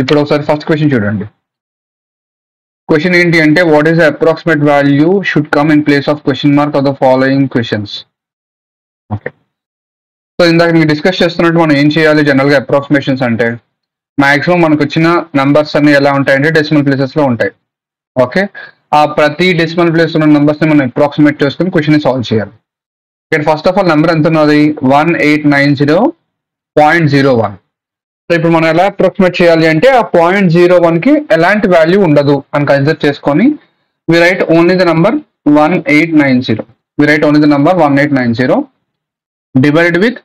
ఇప్పుడు ఒకసారి first question చూడండి. క్వశ్చన్ ఏంటి అంటే what is the approximate value should come in place of question mark of the following questions. Okay, so ఇందాక మీకు డిస్కస్ చేస్తున్నట్టు మనం ఏం చేయాలి జనరల్గా అప్రాక్సిమేషన్స్ అంటే మాక్సిమం మనకు వచ్చిన నంబర్స్ అన్ని ఎలా ఉంటాయంటే డెసిమల్ ప్లేసెస్ లో ఉంటాయి. ఓకే, ఆ ప్రతి డెసిమల్ ప్లేస్ ఉన్న నంబర్స్ ని మనం అప్రాక్సిమేట్ చేసుకుని క్వశ్చన్ సాల్వ్ చేయాలి. ఇక్కడ ఫస్ట్ ఆఫ్ ఆల్ నెంబర్ ఎంత ఉన్నది 1890.01. సో ఇప్పుడు మనం ఎలా అప్రాక్సిమేట్ చేయాలి అంటే ఆ 0.01 కి ఎలాంటి వాల్యూ ఉండదు అని కన్సిడర్ చేసుకొని we write only the number 1890 divided with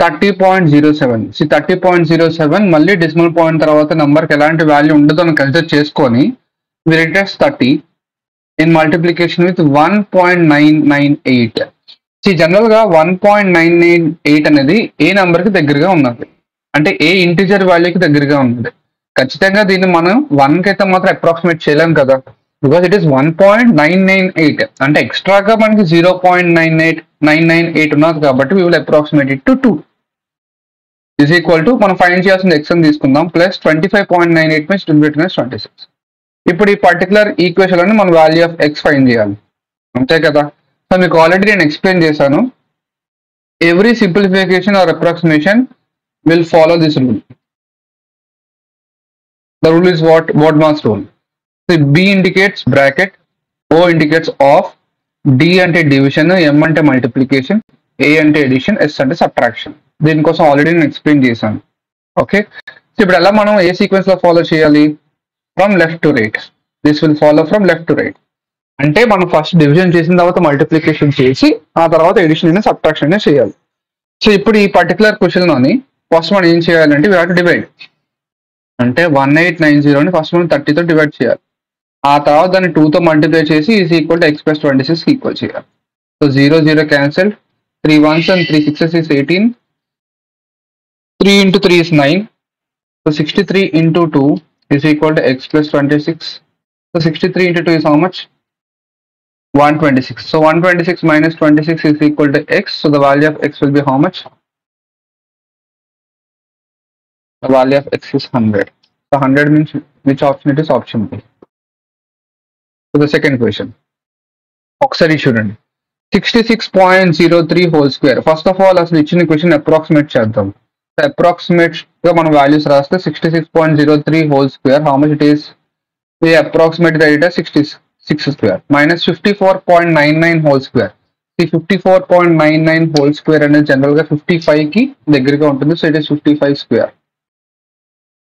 30.07. 30.07 మళ్ళీ డెసిమల్ పాయింట్ తర్వాత నంబర్కి ఎలాంటి వాల్యూ ఉండదు అని కన్సిడర్ చేసుకొని we write as 30 in multiplication with 1.998. General గా 1.998 అనేది ఏ నంబర్ కి దగ్గరగా ఉన్నది అంటే ఏ ఇంటిజర్ వాల్యూకి దగ్గరగా ఉన్నది. ఖచ్చితంగా దీన్ని మనం 1 కి అయితే మాత్రం అప్రాక్సిమేట్ చేయలేం కదా, బికాస్ ఇట్ ఈస్ 1.998 అంటే ఎక్స్ట్రాగా మనకి 0.998 ఉన్నది కాబట్టి we will approximate it to 2 is equal to మనం ఫైండ్ చేయాల్సిన ఎక్స్ అని తీసుకుందాం ప్లస్ 25.98 మీన్స్ 26. ఇప్పుడు ఈ పర్టికులర్ ఈక్వేషన్ అని మనం వాల్యూ ఆఫ్ ఎక్స్ ఫైండ్ చేయాలి అంతే కదా. సో మీకు ఆల్రెడీ నేను ఎక్స్ప్లెయిన్ చేశాను, every simplification or approximation will follow this rule. The rule is what Bodmer's rule. So B indicates bracket, O indicates off, D ante division, M ante multiplication, A ante addition, S ante subtraction. దీనికోసం already నేను explain చేశాను. Okay, so ఇప్పుడు ఎలా మనం ఏ sequence లో follow చేయాలి from left to right. This will follow from left to right అంటే మనం ఫస్ట్ డివిజన్ చేసిన తర్వాత మల్టిప్లికేషన్ చేసి ఆ తర్వాత ఎడిషన్ అయినా సబ్ట్రాక్షన్ అయినా చేయాలి. సో ఇప్పుడు ఈ పర్టికులర్ క్వశ్చన్ లోని ఫస్ట్ మనం ఏం చేయాలంటే వీ హావ్ టు డివైడ్ అంటే 1890 ఫస్ట్ మనం 30తో డివైడ్ చేయాలి. ఆ తర్వాత దాన్ని 2తో మల్టిప్లై చేసి is equal to x plus 26 equal చేయాలి. So 0 0 cancel, 3 1s and 3 6s is 18, 3 into 3 is 9, so 63 into 2 is equal to x plus 26. So 63 into 2 is how much? 126. So 126 minus 26 is equal to x. So the value of x will be how much? The value of x is 100. So 100 means which option it is? Option B. So the second question. Oxary shouldn't. 66.03 whole square. First of all, as we ichina question approximate cheddam. The approximate ga mana values raste 66.03 whole square. How much it is? We approximate the data 66 square minus 54.99 whole square. See 54.99 whole square and general ga 55 ki దగ్గరగా ఉంటుంది. So it is 55 square.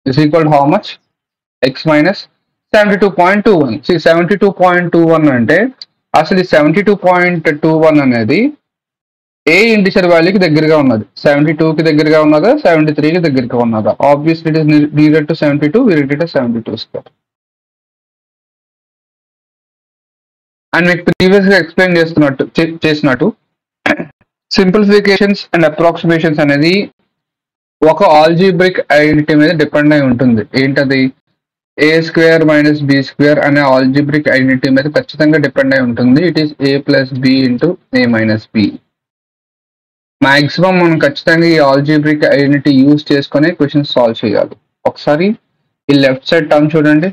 Is equal to how much? X minus 72.21. See 72.21 అంటే అసలు 72.21 అనేది ఏ integer వాల్యూకి దగ్గరగా ఉన్నది? 72 కి దగ్గరగా ఉన్నదా 73 కి దగ్గరగా ఉన్నదా? Obviously it is near to 72, we read it as 72 square. And మీకు ప్రీవియస్ గా ఎక్స్ప్లెయిన్ చేసినట్టు సింప్లిఫికేషన్స్ అండ్ అప్రాక్సిమేషన్స్ అనేది ఒక ఆల్జీబ్రిక్ ఐడెంటిటీ మీద డిపెండ్ అయి ఉంటుంది. ఏంటది? A square minus B square అనే ఆల్జీబ్రిక్ ఐడెంటిటీ మీద ఖచ్చితంగా డిపెండ్ అయి ఉంటుంది. It is A plus B into A minus B. Maximum మనం ఖచ్చితంగా ఈ ఆల్జీబ్రిక్ ఐడెంటిటీ యూజ్ చేసుకునే క్వశ్చన్ సాల్వ్ చేయాలి. ఒకసారి ఈ లెఫ్ట్ సైడ్ టర్మ్ చూడండి,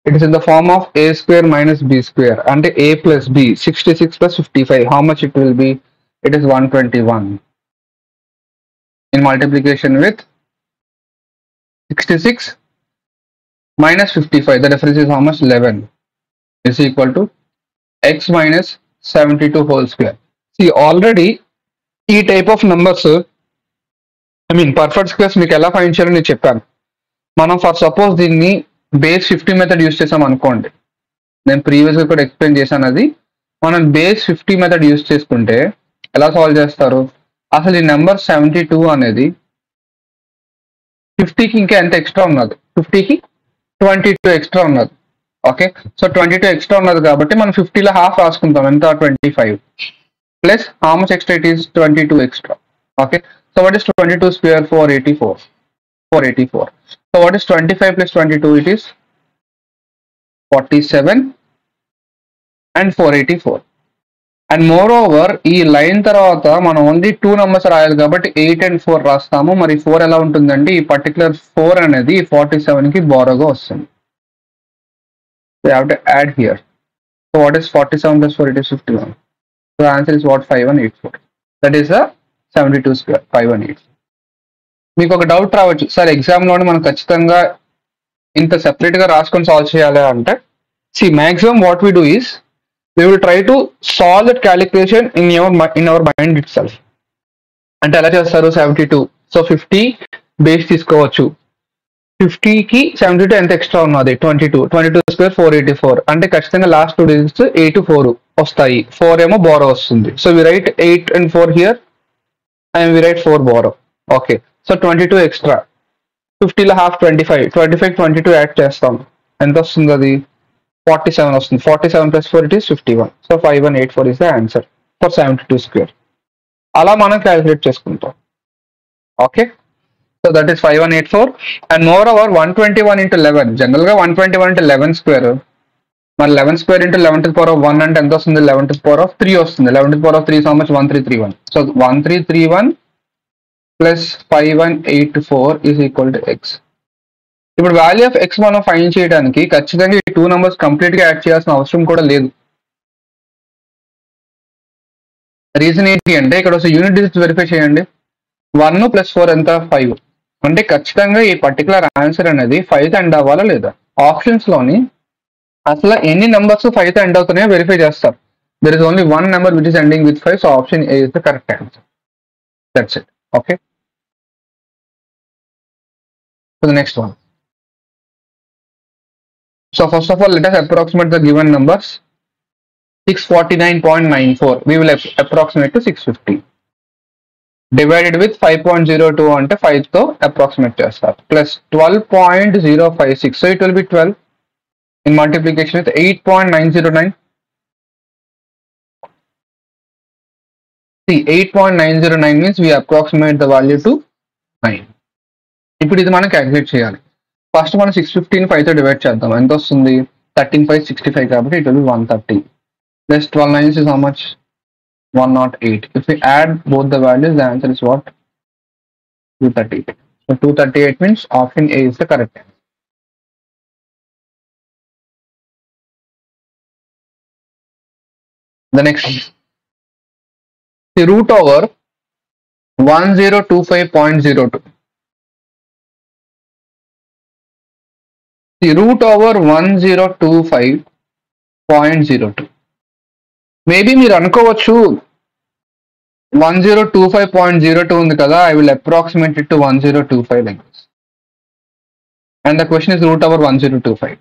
it is in the form of a square minus B square అంటే a plus b 66 plus 55. How much it will be? It is 121. In multiplication with 66 minus 55, the difference is how much? 11 is equal to x minus 72 whole square. See already ఈ type of numbers perfect squares మీకు ఎలా find చేయాలో నేను చెప్పాను. మనం for suppose దీన్ని base 50 method use చేసాం అనుకోండి, నేను ప్రీవియస్ గా కూడా ఎక్స్ప్లెయిన్ చేశాను. అది మనం బేస్ 50 మెథడ్ యూజ్ చేసుకుంటే ఎలా సాల్వ్ చేస్తారు? అసలు ఈ నెంబర్ 72 అనేది 50కి ఇంకా ఎంత ఎక్స్ట్రా ఉన్నది? 50కి 22 ఎక్స్ట్రా ఉన్నది. ఓకే, సో 22 ఎక్స్ట్రా ఉన్నది కాబట్టి మనం 50లో హాఫ్ రాసుకుంటాం. ఎంత? 25 plus how much extra? It is 22 extra. Okay, so what is 22 square? 484. So what is 25 plus 22? It is 47 and 484. And more over ఈ లైన్ తర్వాత మనం ఓన్లీ 2 numbers రాయాలి కాబట్టి 8 and 4 రాస్తాము. మరి 4 ఎలా ఉంటుందంటే ఈ పర్టికులర్ 4 అనేది 47 కి బారోగా వస్తుంది. We have to add here. So what is 47 plus 4? It is 51. So the answer is what? 5184. That is a 72 square. 5184. మీకు ఒక డౌట్ రావచ్చు, సార్ ఎగ్జామ్లోనే మనం ఖచ్చితంగా ఇంత సెపరేట్గా రాసుకొని సాల్వ్ చేయాలి అంటే, సి maximum what we do is we will try to solve that calculation in our mind itself. అంటే ఎలా చేస్తారు? 72, సో 50 బేస్ తీసుకోవచ్చు. 50 కి 72 ఎంత ఎక్స్ట్రా ఉన్నది? 22 స్క్వేర్ 484. అంటే ఖచ్చితంగా లాస్ట్ 2 digits 8 4 వస్తాయి. 4 ఏమో బారో వస్తుంది. So we write 8 and 4 here and we write 4 borrow. Okay, so 22 extra. 50లో హాఫ్ 25, 22 యాడ్ చేస్తాం. ఎంత వస్తుంది? అది 47 వస్తుంది. 47 plus 4 it is 51. So 5184 is the answer for 72 square. అలా మనం క్యాలిక్యులేట్ చేసుకుంటాం. Okay, so that is 5184. And more over 121 into 11. General గా 121 into 11 స్క్వేర్, మరి 11 square into 11 to the power of 1 అంటే ఎంత వస్తుంది? 11 to the power of 3 వస్తుంది. 11 to the power of 3 is how much? 1331. So 1331 plus 5184 is equal to x. ఇప్పుడు value of X మనం find చేయడానికి ఖచ్చితంగా ఈ 2 numbers కంప్లీట్ గా యాడ్ చేయాల్సిన అవసరం కూడా లేదు. రీజన్ ఏంటి అంటే ఇక్కడ యూనిట్ డిజిట్స్ వెరిఫై చేయండి. 1 plus 4 ఎంత? 5. అంటే ఖచ్చితంగా ఈ పర్టికులర్ ఆన్సర్ అనేది 5 తో ఎండ్ అవ్వాలా లేదా? ఆప్షన్స్ లోని అసలు ఎన్ని నెంబర్స్ 5 తో ఎండ్ అవుతున్నాయో వెరిఫై చేస్తారు. There is only 1 number which is ending with 5, so option A is the correct answer. That's it. Okay, so the next one. So first of all, let us approximate the given numbers. 649.94. We will approximate to 650. Divided with 5.02 అంటే 5 తో approximate చేస్తారు. Plus 12.056. So it will be 12 in multiplication with 8.909. See, 8.909 means we approximate the value to 9. ఇప్పుడు ఇది మనం calculate చేయాలి. First మనం 650 5 తో divide చేద్దాం. ఎంత వస్తుంది? 13 5 65 కాబట్టి it will B 130. Plus 12 9 is how much? 108. If we add both the values, the answer is what? 238. So 238 means option A is the correct answer. The next, the root over 1025.02. The root over 1025.02. Maybe మీరు అనుకోవచ్చు 1025.02 ఉంది కదా, I will approximate it to 1025 like this. And the question is root over 1025.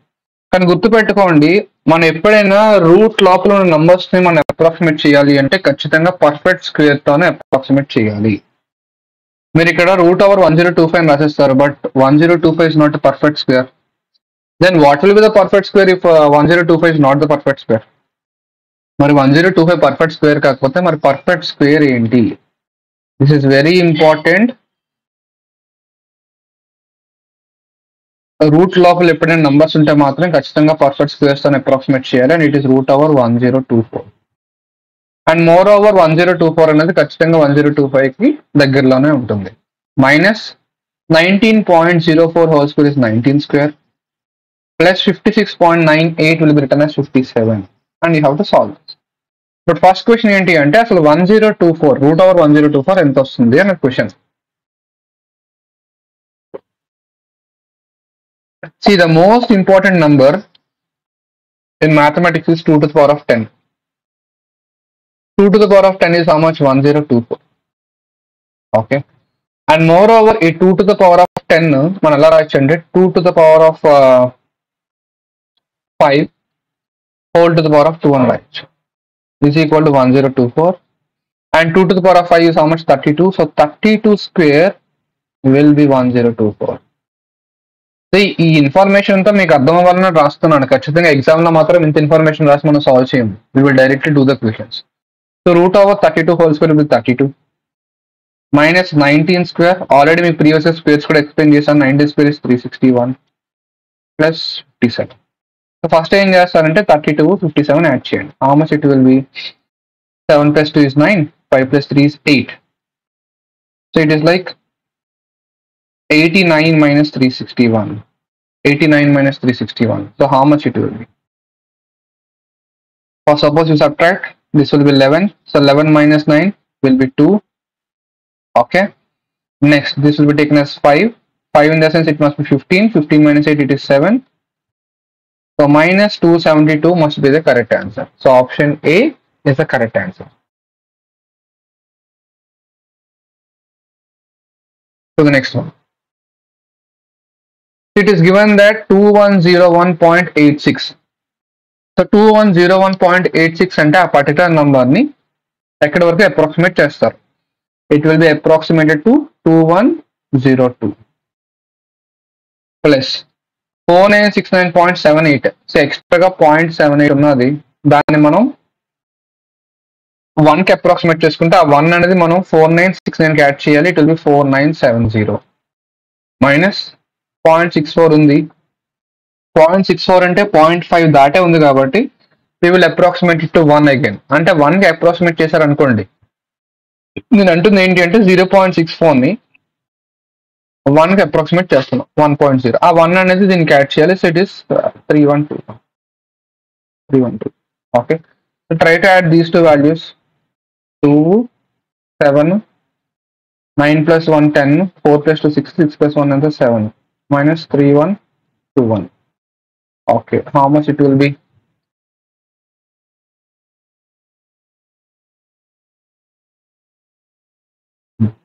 కానీ గుర్తుపెట్టుకోండి, మనం ఎప్పుడైనా route లోపల ఉన్న నంబర్స్ ని మనం అప్రాక్సిమేట్ చేయాలి అంటే ఖచ్చితంగా పర్ఫెక్ట్ స్క్వేర్ తోనే అప్రాక్సిమేట్ చేయాలి. మీరు ఇక్కడ రూట్ ఓవర్ 1025 రాసేస్తారు, but 1025 is not a perfect square. Then what will be the perfect square if 1025 is not the perfect square? మరి 1025 పర్ఫెక్ట్ స్క్వేర్ కాకపోతే మరి పర్ఫెక్ట్ స్క్వేర్ ఏంటి? This is very important. Root లోపల ఎప్పుడైనా నంబర్స్ ఉంటే మాత్రం ఖచ్చితంగా పర్ఫెక్ట్ స్క్వేర్స్ తో అప్రాక్సిమేట్ చేయాలి. And it is root over 1024. And moreover 1024 అనేది ఖచ్చితంగా 1025 కి దగ్గరలోనే ఉంటుంది. Minus 19.04 whole square is 19 square plus 56.98 will be written as 57. And you have to solve this. But first question ఏంటి అంటే అసలు 1024 రూట్ ఓవర్ 1024 ఎంత వస్తుంది అనే question. See, the most important number in mathematics is 2 to the power of 10. 2 to the power of 10 is how much? 1024. Okay. And moreover, ఈ 2 to the power of 10 మనం ఎలా రాయొచ్చు అంటే 2 to the power of 5 whole to the power of 2 అని రాయొచ్చు. Is equal to 1024. And 2 to the power of 5 is how much? 32. So 32 square will be 1024. ఈ information అంతా మీకు అర్థం అవ్వాలని రాస్తున్నాను. ఖచ్చితంగా ఎగ్జామ్ లో మాత్రం ఇంత ఇన్ఫర్మేషన్ రాసి మనం సాల్వ్ చేయము. We will directly do the questions. So root over 32 whole square will be 32 minus 19 square. Already me previous squares కూడా ఎక్స్ప్లెయిన్ చేశాను. 19 square is 361 plus 57. So first ఏం చేస్తారంటే 32 57 యాడ్ చేయండి. How much it will B? 7 plus 2 is 9. 5 plus 3 is 8. So it is like 89 minus 361. 89 minus 361. So how much it will be? Or suppose you subtract, this will be 11. So 11 minus 9 will be 2. Okay. Next, this will be taken as 5. 5 in the sense it must be 15. 15 minus 8, it is 7. So minus 272 must be the correct answer. So option A is the correct answer. So the next one. It is given that 2101.86. So 2101.86 అంటే ఆ particular number ని ఎక్కడి వరకు approximate చేస్తారు. It will be approximated to 2102 plus 4969.78. So ఎక్స్ట్రాగా 0.78 ఉన్నది, దాన్ని మనం 1 కి అప్రాక్సిమేట్ చేసుకుంటే ఆ 1 అనేది మనం 4969 కి యాడ్ చేయాలి. ఇట్ విల్ బి 4970 మైనస్ 0.64 ఉంది. 0.64 అంటే 0.5 దాటే ఉంది కాబట్టి we will approximate it to 1 again. అంటే 1 కి అప్రాక్సిమేట్ చేశారు అనుకోండి. నేను అంటుంది ఏంటి అంటే 0.64 ని 1 కి అప్రాక్సిమేట్ చేస్తున్నాం. 1.0 ఆ 1 అనేది దీనికి యాడ్ చేయాలి. So it is 312. Okay, so try to add these 2 values. 2 7 9 plus 1 10 4 plus 2 6 6 plus 1 another 7 minus 3121. Okay, how much it will be?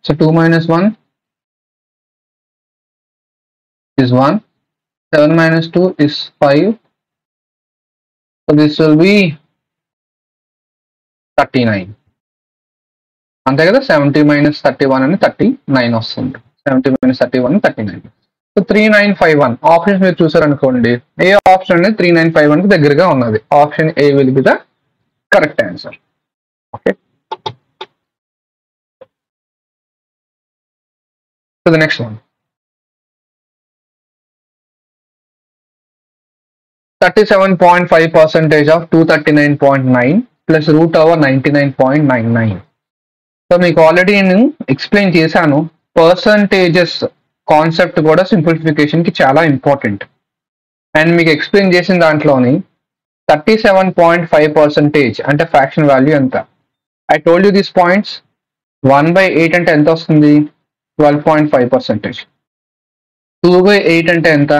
So 2 minus 1 is 1. 7 minus 2 is 5. So this will be 39. అంతే కదా, 70 minus 31 అని 39 వస్తుంది. 70 minus 31 39. So 3951 options మీరు చూసారనుకోండి, ఏ option అనేది 3951 కి దగ్గరగా ఉన్నది. Option A will be the correct answer. Okay, so the next one. 37.5% of 239.9 plus root over 99.99. So మీకు ఆల్రెడీ నేను ఎక్స్ప్లెయిన్ చేశాను, పర్సంటేజెస్ కాన్సెప్ట్ కూడా సింప్లిఫికేషన్ కి చాలా ఇంపార్టెంట్. అండ్ మీకు ఎక్స్ప్లెయిన్ చేసిన దాంట్లోని 37.5% అంటే ఫ్రాక్షన్ వాల్యూ ఎంత. I told you these points. 1/8 అంటే ఎంత వస్తుంది? 12.5%. 2/8 అంటే ఎంత?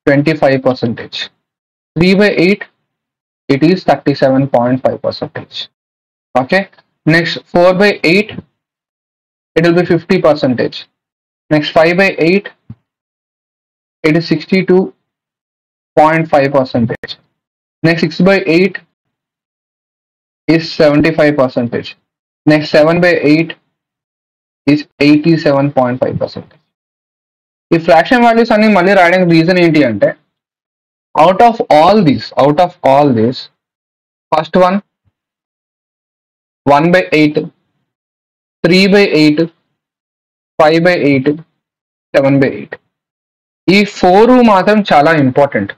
25%. 3/8 it is 37.5%. Okay, next 4/8 it will be 50%. Next 5/8 it is 62.5%. next 6/8 is 75%. next 7/8 is 87.5%. ఈ ఫ్రాక్షన్ వాల్యూస్ అన్ని మళ్ళీ రాయడానికి రీజన్ ఏంటి అంటే, out of all this first one 1/8 3/8 5/8 7/8 ఈ 4 మాత్రం చాలా important.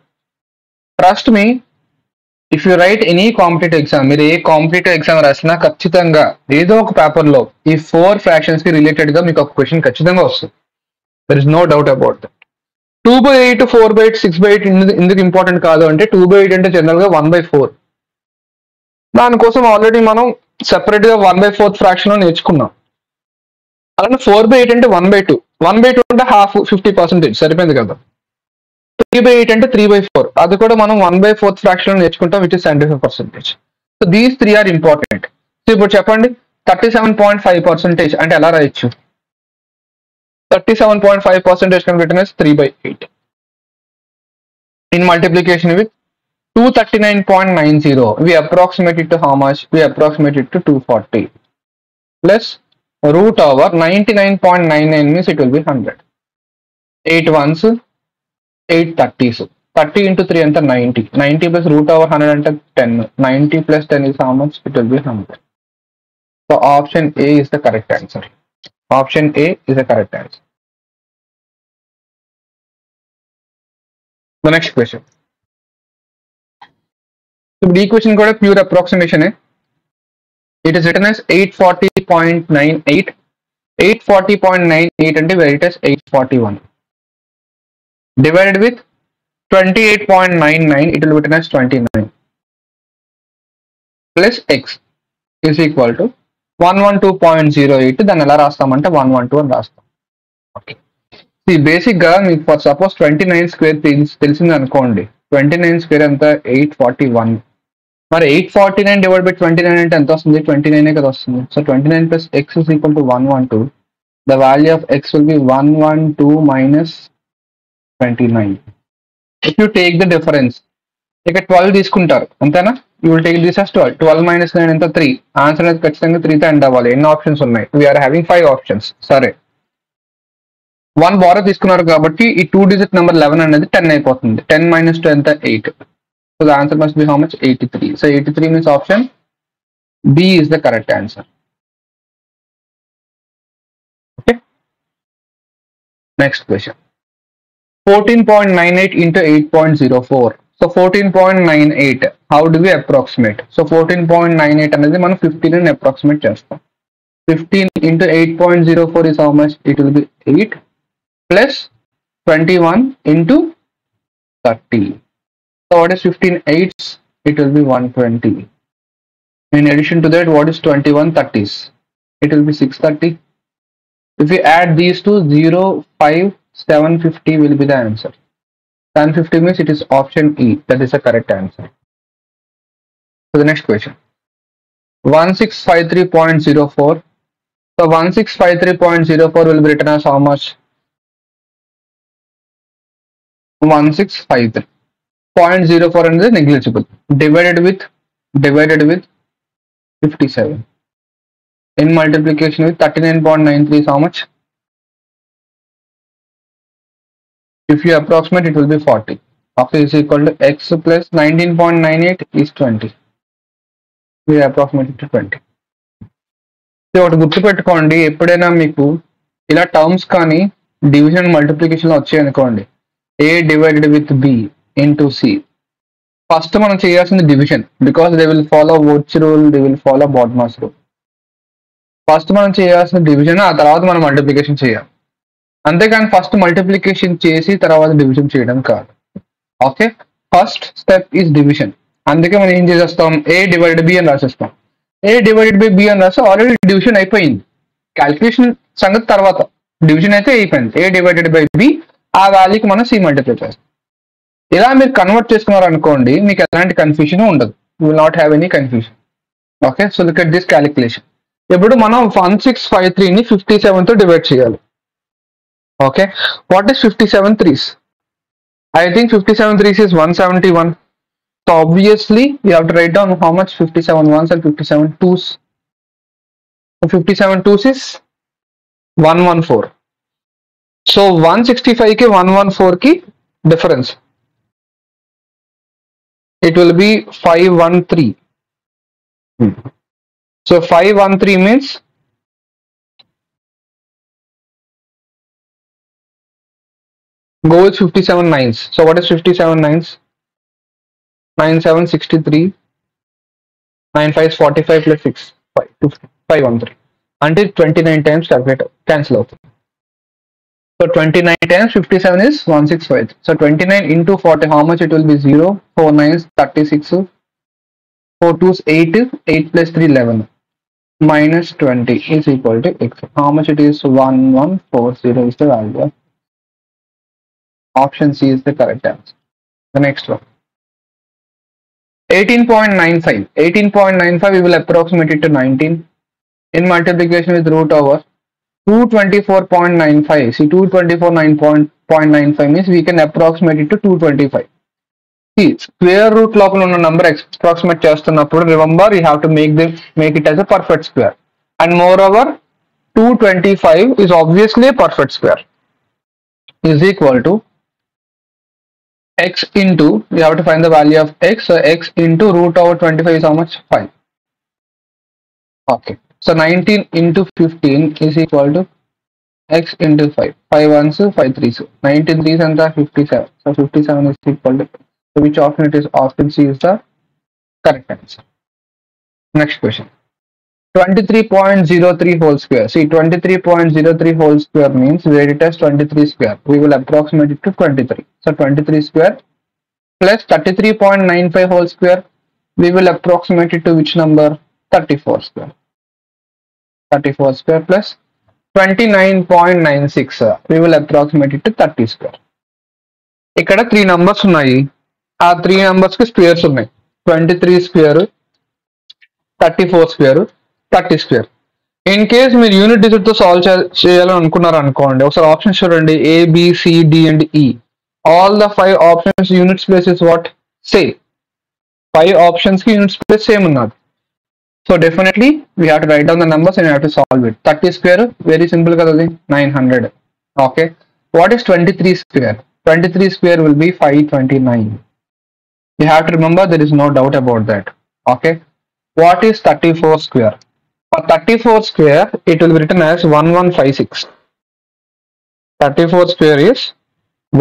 Trust me, if you right any competitive exam, మీరు ఏ కాంపిటేటివ్ ఎగ్జామ్ రాసినా ఖచ్చితంగా ఏదో ఒక పేపర్లో ఈ 4 ఫ్రాక్షన్స్ కి రిలేటెడ్ గా మీకు ఒక క్వశ్చన్ ఖచ్చితంగా వస్తుంది. There is no doubt about that. 2/8 4/8 6/8 ఎందుకు ఇంపార్టెంట్ కాదు అంటే, 2/8 అంటే జనరల్ గా 1/4. దానికోసం ఆల్రెడీ మనం సెపరేట్ గా 1/4 ఫ్రాక్షన్ లో నేర్చుకున్నాం. అలానే 4/8 అంటే 1/2. 1/2 అంటే హాఫ్ 50% సరిపోయింది కదా. 3/8 అంటే 3/4, అది కూడా మనం 1/4 ఫ్రాక్షన్ లో నేర్చుకుంటాం, which is 75%. So these 3 are important. So ఇప్పుడు చెప్పండి, 37.5% అంటే ఎలా రాయొచ్చు? 37.5% can be written as 3/8. In multiplication with 239.90, we approximate it to how much? We approximate it to 240 plus root over 99.99 means it will be 100. 8 ones 8 30s. 30 into 3 anta 90. 90 plus root over 100 anta 10. 90 plus 10 is how much? It will be 100. So option A is the correct answer. Option A is the correct answer. The next question. So the equation got a pure approximation. It is written as 840.98. 840.98 అంటే where it is 841. Divided with 28.99, it will be written as 29. Plus x is equal to 112.08. దాన్ని ఎలా రాస్తామంటే 112 అని రాస్తాం. Okay, ఈ basic గా మీకు for suppose 29 square తెలిసింది అనుకోండి. 29 స్క్వేర్ ఎంత 841. మరి 849 డివైడ్ బై 29 అంటే ఎంత వస్తుంది? 29 కదా వస్తుంది. So 29 plus X is equal to 112. The value of X will be 112 minus 29. If you take the difference, ఇక 12 తీసుకుంటారు అంతేనా? You will take this as 12. 12 minus 9 ఎంత? 3. ఆన్సర్ అనేది ఖచ్చితంగా 3తో ఎండ్ అవ్వాలి. ఎన్ని ఆప్షన్స్ ఉన్నాయి? We're having 5 options. సరే, 1 బారో తీసుకున్నారు కాబట్టి ఈ 2 డిజిట్ నెంబర్ 11 అనేది 10 అయిపోతుంది. 10 minus 2 ఎంత? 8. So the answer must be how much? 83. So 83 means option B is the correct answer. Okay. Next question. 14.98 into 8.04. So 14.98. How do we approximate? So 14.98 అనేది మనం 15 అని approximate చేస్తాం. 15 into 8.04 is how much? It will be 8 plus 21 into 30. So what is 15 8s? It will be 120. In addition to that, what is 21 30s? It will be 630. If we add these two, 0, 5, 750 will be the answer. 750 means it is option E. That is the correct answer. So the next question. 1653.04. So 1653.04 will be written as how much? 1653. 0.04 and is negligible. Divided with 57. In multiplication with 39.93 is how much? If you approximate, it will be 40. After is equal to x plus 19.98 is 20. We approximate it to 20. So ఒకటి గుర్తుపెట్టుకోండి, ఎప్పుడైనా మీకు ఇలా terms కానీ division multiplication వచ్చాయి అనుకోండి, a divided with b into c. First మనం చేయాల్సింది division, because they will follow Woods rule, they will follow BODMAS rule. First మనం చేయాల్సిన డివిజన్, ఆ తర్వాత మనం మల్టిప్లికేషన్ చేయాలి. అంతేకాని ఫస్ట్ మల్టిప్లికేషన్ చేసి తర్వాత డివిజన్ చేయడం కాదు. Okay, first step is division. అందుకే మనం ఏం చేసేస్తాం? ఏ డివైడెడ్ బి అని రాసేస్తాం. ఏ డివైడెడ్ బై బి అని రాస్తే ఆల్రెడీ డివిజన్ అయిపోయింది. క్యాల్కులేషన్ సంగతి తర్వాత, డివిజన్ అయితే అయిపోయింది. ఏ డివైడెడ్ బై బి, ఆ వాల్యూకి మనం సి మల్టిప్లై చేస్తాం. ఇలా మీరు కన్వర్ట్ చేసుకున్నారు అనుకోండి, మీకు ఎలాంటి కన్ఫ్యూజన్ ఉండదు. You will not have any confusion. Okay, so look at this calculation. ఇప్పుడు మనం 1653ని 57తో డివైడ్ చేయాలి. Okay, what is 57 3s? I think 57 3s is 171. So obviously you have to write down how much 57 1s and 57 2s. So 57 2s is 114. So 165 ki 114 ki difference, it will be 513. So 513 means go with 57 9s. So what is 57 9s? 9 7 63, 9 5 45 plus 6 513. Until 29 times calculate cancel out. So 29 times 57 is 165. So 29 into 40, how much it will be? 0, 4 9s 36, 4 2s 8, 8 plus 3 11, minus 20 is equal to x. How much it is? 1140 is the value. Option C is the correct answer. The next one. 18.95. 18.95 we will approximate it to 19. In multiplication with root over 224.95. See, 224.95 means we can approximate it to 225. See, square root లోపల ఉన్న number approximate చేస్తున్నప్పుడు remember you have to make it as a perfect square. And moreover 225 is obviously a perfect square. Is equal to x into, we have to find the value of x, so x into root over 25 is how much? 5. Okay, so 19 into 15 is equal to x into 5. 5 1s 5 3s, 19 3s and 57. So 57 is equal to, so which option it is? Option C is the correct answer. Next question. 23.03 whole square. See, 23.03 whole square means we write it as 23 square. We will approximate it to 23. So 23 square plus 33.95 whole square. We will approximate it to which number? 34 square. 34 square plus 29.96. We will approximate it to 30 square. ఇక్కడ 3 numbers ఉన్నాయి. ఆ 3 numbers కి squares ఉన్నాయి. 23 square, 34 square, 30 square. In case మీరు unit digit తో solve చేయాలని అనుకున్నారు అనుకోండి, ఒకసారి ఆప్షన్స్ చూడండి. A, B, C, D and E. All the 5 options units place is what? Same. 5 options కి units place same ఉన్నది. So definitely we have to write down the numbers and we have to solve it. 30 square very simple కదా, 900. Okay. What is 23 square? 23 square will be 529. You have to remember, there is no doubt about that. Okay. What is 34 square? For 34 square, it will be written as 1156. 34 square is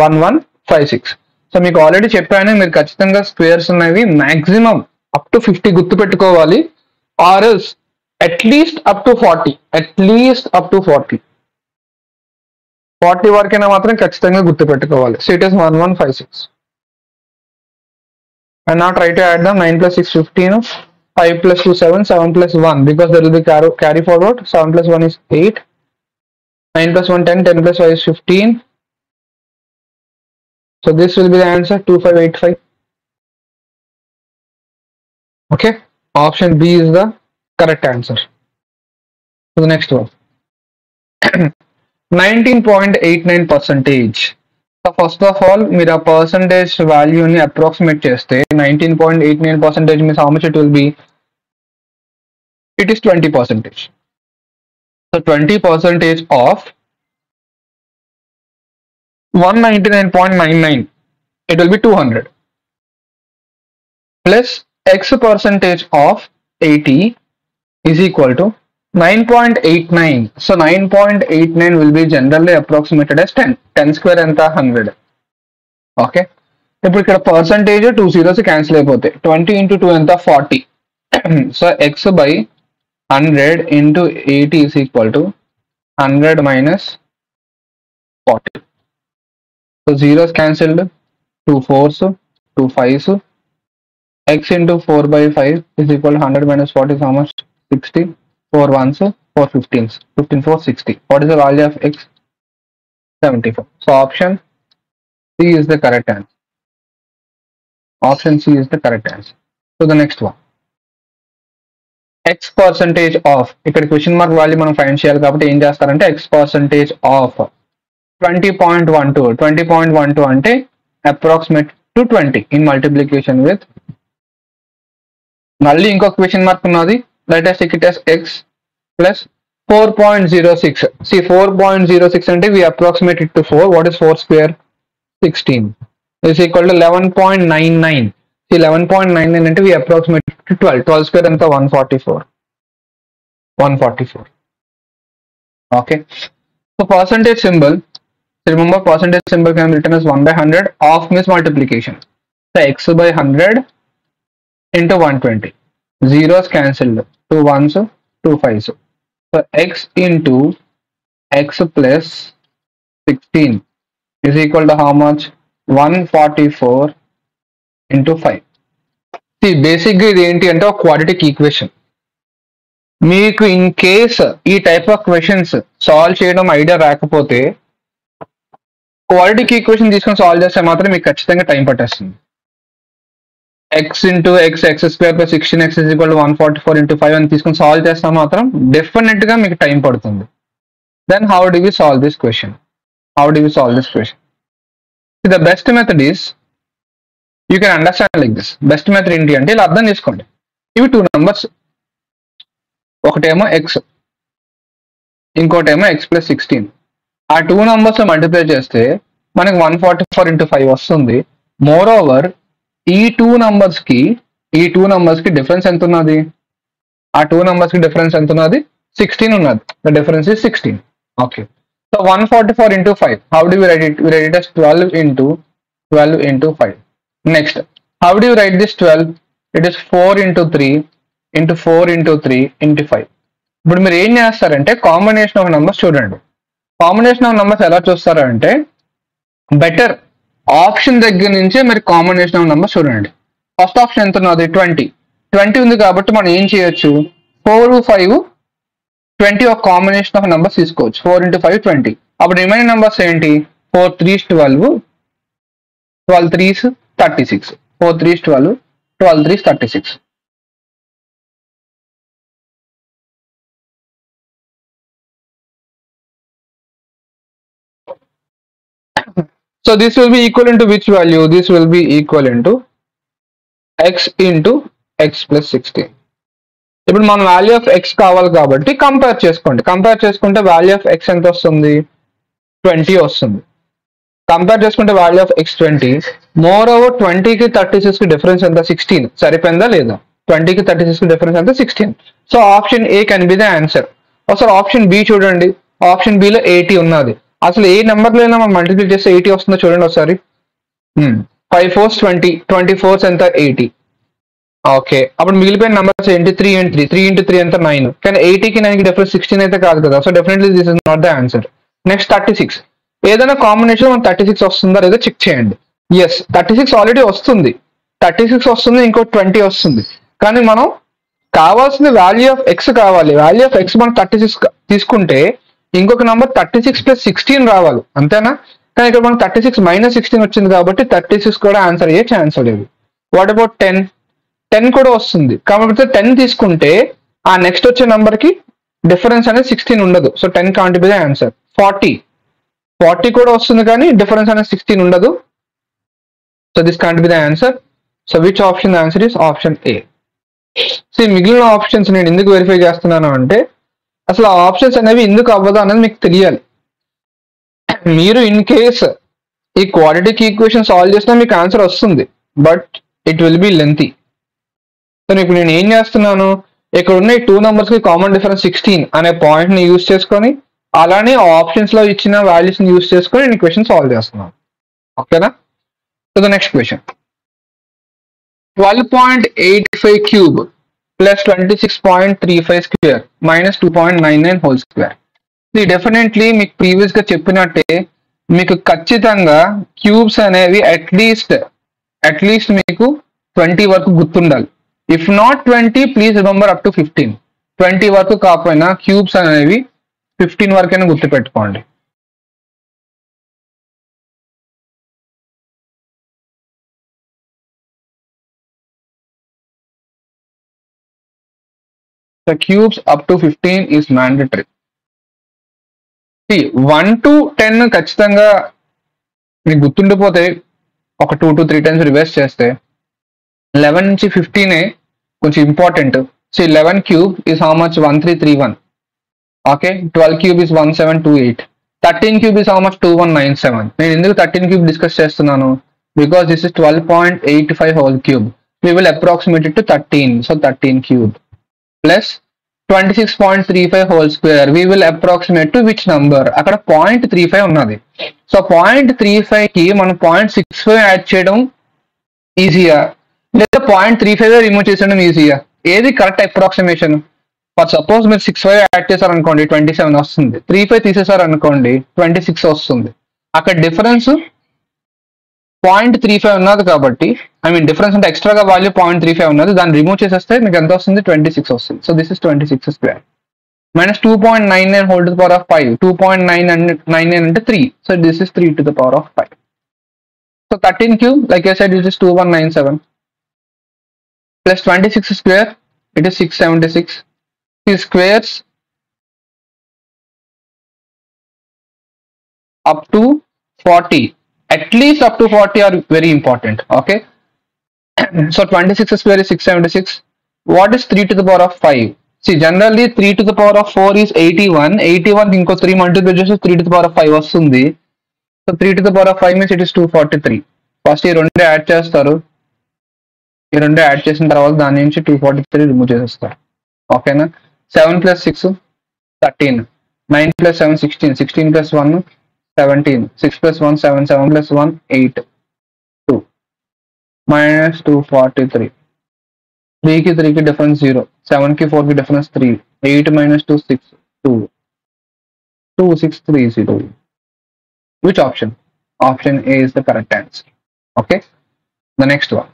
1156. So మీకు already చెప్పాను, మీరు ఖచ్చితంగా squares ఉన్నవి maximum up to 50 గుర్తు పెట్టుకోవాలి, or else at least up to 40. At least up to 40 వరకైనా మాత్రం ఖచ్చితంగా గుర్తు పెట్టుకోవాలి. So it is 1156. And now try to add them. 9 plus 6 15, 5 plus 2 7, 7 plus 1, because there will be carry forward. 7 plus 1 is 8, 9 plus 1 10, 10 plus 5 is 15. So this will be the answer, 2585. Okay, option B is the correct answer. So the next one. 19.89 percentage. So first of all, మీరు ఆ percentage value ని approximate చేస్తే 19.89 percentage means how much it will be? It is 20%. So 20% of 199.99, it will be 200, plus x percentage of 80 is equal to 9.89. So 9.89 will be generally approximated as 10. 10 square anta 100. Okay. ఇప్పుడు ఇక్కడ percentage 2 zeros cancel అయిపోతాయి. 20 into 2 ఎంత 40. So x by 100 into 80 is equal to 100 minus 40. So zeros cancelled, 2 4s, 2 5s. X into 4 by 5 is equal to 100 minus 40 is how much? 60. 4 1s, 4 15s. 15 4 60. What is the value of x? 74. So option C is the correct answer. Option C is the correct answer. So the next one. X percentage of, ఇక్కడ question mark value మనం find చేయాలి కాబట్టి ఏం చేస్తారంటే x percentage of 20.12. 20.12 అంటే approximate to 20 in multiplication with, మళ్ళీ ఇంకొక question mark ఉన్నది. Let us take it as x plus 4.06. See, 4.06 అంటే we approximate it to 4. What is 4 square? 16 is equal to 11.99. See, 11.99 అంటే we approximate it to 12. 12 square ఎంత 144. Okay. So percentage symbol, remember percentage symbol can be written as 1 by 100. Of means multiplication. So x by 100 into 120. Zeros cancelled, 2 1s, 2 5s. So x into x plus 16 is equal to how much? 144 into 5. See, basically ఇది ఏంటి అంటే ఒక quadratic equation. మీకు in case ఈ type of questions solve చేయడం idea రాకపోతే quadratic equation తీసుకొని solve చేస్తే మాత్రం మీకు ఖచ్చితంగా టైం పట్టేస్తుంది. x into x square plus 16x is equal to 144 into 5 అని తీసుకొని సాల్వ్ చేస్తే మాత్రం డెఫినెట్ గా మీకు టైం పడుతుంది. Then how do we solve this question? The best method is, you can understand like this. Best method ఏంటి అంటే ఇలా అర్థం చేసుకోండి. ఇవి 2 numbers, ఒకటేమో x, ఇంకోటేమో x plus 16. ఆ 2 numbers మల్టిప్లై చేస్తే మనకి 144 into 5 వస్తుంది. మోర్ ఓవర్ ఈ 2 numbers కి డిఫరెన్స్ ఎంత ఉన్నది? ఆ 2 numbers కి డిఫరెన్స్ ఎంత ఉన్నది? 16 ఉన్నది. The difference is 16. Okay. So 144 into 5. How do we write it? We write it as 12 into 5. Next, how do you write this 12? It is 4 into 3 into 4 into 3 into 5. ఇప్పుడు మీరు ఏం చేస్తారంటే కాంబినేషన్ ఆఫ్ నెంబర్స్ చూడండి. Combination of numbers ఎలా చూస్తారంటే better option దగ్గర నుంచే మీరు combination of numbers చూడండి. ఫస్ట్ ఆప్షన్ ఎంత ఉన్నది 20 ఉంది కాబట్టి మనం ఏం చేయొచ్చు 4 5 20 ఒక కాంబినేషన్ ఆఫ్ నెంబర్స్ తీసుకోవచ్చు. 4 × 5 20. అప్పుడు రిమైనింగ్ నెంబర్స్ ఏంటి 4 3s 12 12 3s 36 4 3s 12 12 3s 36. So this will be equivalent to which value? This will be equivalent to x into x plus 16. ఇప్పుడు మన వాల్యూ ఆఫ్ ఎక్స్ కావాలి కాబట్టి కంపేర్ చేసుకోండి. కంపేర్ చేసుకుంటే value of X ఎంత వస్తుంది 20 వస్తుంది. కంపేర్ చేసుకుంటే value of x 20. More over 20కి 36కి డిఫరెన్స్ ఎంత 16. సరిపోయిందా లేదా? 20కి 36కి డిఫరెన్స్ ఎంత 16. So option A can be the answer. ఒకసారి ఆప్షన్ బి చూడండి. ఆప్షన్ బిలో 80 ఉన్నది. అసలు ఏ నెంబర్లో అయినా మనం మల్టిప్లై చేస్తే 80 వస్తుందో చూడండి ఒకసారి. 5 4s 20 20 4s ఎంత 80. ఓకే, అప్పుడు మిగిలిపోయిన నెంబర్స్ ఏంటి 3 × 3 3 × 3 ఎంత 9. కానీ 80కి 9కి డిఫరెన్స్ 16 అయితే కాదు కదా. So definitely this is not the answer. Next 36. ఏదైనా కాంబినేషన్ మనం 36 వస్తుందా లేదా చెక్ చేయండి. ఎస్ 36 ఆల్రెడీ వస్తుంది. 36 వస్తుంది, ఇంకో 20 వస్తుంది. కానీ మనం కావాల్సిన వాల్యూ ఆఫ్ ఎక్స్ కావాలి. వాల్యూ ఆఫ్ ఎక్స్ మనం 36 తీసుకుంటే ఇంకొక నెంబర్ 36 + 16 రావాలి, అంతేనా? కానీ ఇక్కడ మనం 36 - 16 వచ్చింది కాబట్టి 36 కూడా ఆన్సర్ అయ్యే ఛాన్స్ లేదు. What about 10? 10 కూడా వస్తుంది కాబట్టి 10 తీసుకుంటే ఆ నెక్స్ట్ వచ్చే నెంబర్ కి డిఫరెన్స్ అనేది 16 ఉండదు. So 10 can't be the answer. 40 కూడా వస్తుంది కానీ డిఫరెన్స్ అనేది 16 ఉండదు. So this can't be the answer. So which option answer is option A. So మిగిలిన ఆప్షన్స్ నేను ఎందుకు వెరిఫై చేస్తున్నాను అంటే అసలు ఆ ఆప్షన్స్ అనేవి ఎందుకు అవ్వదు అనేది మీకు తెలియాలి. మీరు ఇన్ కేస్ ఈ క్వాడ్రాటిక్ ఈక్వేషన్ సాల్వ్ చేసినా మీకు ఆన్సర్ వస్తుంది, but it will B lengthy. So ఇప్పుడు నేను ఏం చేస్తున్నాను, ఇక్కడ ఉన్న ఈ 2 నెంబర్స్ కి కామన్ డిఫరెన్స్ 16 అనే పాయింట్ ని యూజ్ చేసుకొని అలానే ఆప్షన్స్ లో ఇచ్చిన వాల్యూస్ ని యూజ్ చేసుకొని నేను క్వశ్చన్ సాల్వ్ చేస్తున్నాను. ఓకేనా? So the next question 12.85 cube plus 26.35 square minus 2.99 whole square. ఇది డెఫినెట్లీ మీకు ప్రీవియస్ గా చెప్పినట్టే మీకు ఖచ్చితంగా క్యూబ్స్ అనేవి అట్లీస్ట్ మీకు 20 వరకు గుర్తుండాలి. If not 20 please remember up to 15. 20 వరకు కాకపోయినా క్యూబ్స్ అనేవి 15 వరకైనా గుర్తుపెట్టుకోండి. The cubes up to 15 is mandatory. See, 1 to 10 ఖచ్చితంగా మీకు గుర్తుండిపోతే ఒక 2 to 3 times రివర్స్ చేస్తే 11 నుంచి 15 కొంచెం important. So 11 cube is how much 1331. Okay, 12 cube is 1728. 13 cube is how much 2197. నేను ఎందుకు 13 క్యూబ్ డిస్కస్ చేస్తున్నాను? Because this is 12.85 whole cube. We will approximate it to 13. So 13 cube plus 26.35 whole square. We will approximate to which number? అక్కడ 0.35 ఉన్నది. So 0.35 కి మనం 0.65 add చేయడం ఈజీయా లేదా 0.35 remove చేసడం ఈజీయా? ఏది కరెక్ట్ అప్రాక్సిమేషన్? ఫర్ సపోజ్ మీరు 65 యాడ్ చేశారు అనుకోండి 27 వస్తుంది. 35 తీసేసారు అనుకోండి 26 వస్తుంది. అక్కడ డిఫరెన్స్ 0.35 ఉన్నది కాబట్టి డిఫరెన్స్ అంటే ఎక్స్ట్రాగా వాల్యూ 0.35 ఉన్నది, దాన్ని రిమూవ్ చేసేస్తే మీకు ఎంత వస్తుంది 26 వస్తుంది. So this is 26 square minus 2.99 whole to the power of 5. 2.99 అంటే 3. So this is 3 to the power of 5. So 13 cube like I said it is 2197 plus 26 square it is 676. ఈ squares up to 40, at least up to 40 are very important. Okay, so 26 square is 676. What is 3 to the power of 5? See, generally 3 to the power of 4 is 81. 81 inko 3 multiply cheste 3 to the power of 5 vastundi. So 3 to the power of 5 means it is 243. First ee rendu add chestaru. Ee rendu add chesin tarvata dani nunchi 243 remove chesestaru. Okay na? 7 plus 6 13. 9 plus 7 16. 16 plus 1 17. 6 plus 1 7. 7 plus 1 8. 2 minus 243. 3 की 3 की difference 0. 7 की 4 की difference 3. 8 minus 2, 6, 2. 2, 6, 3, 0. Which option? Option A is the correct answer. Okay. The next one.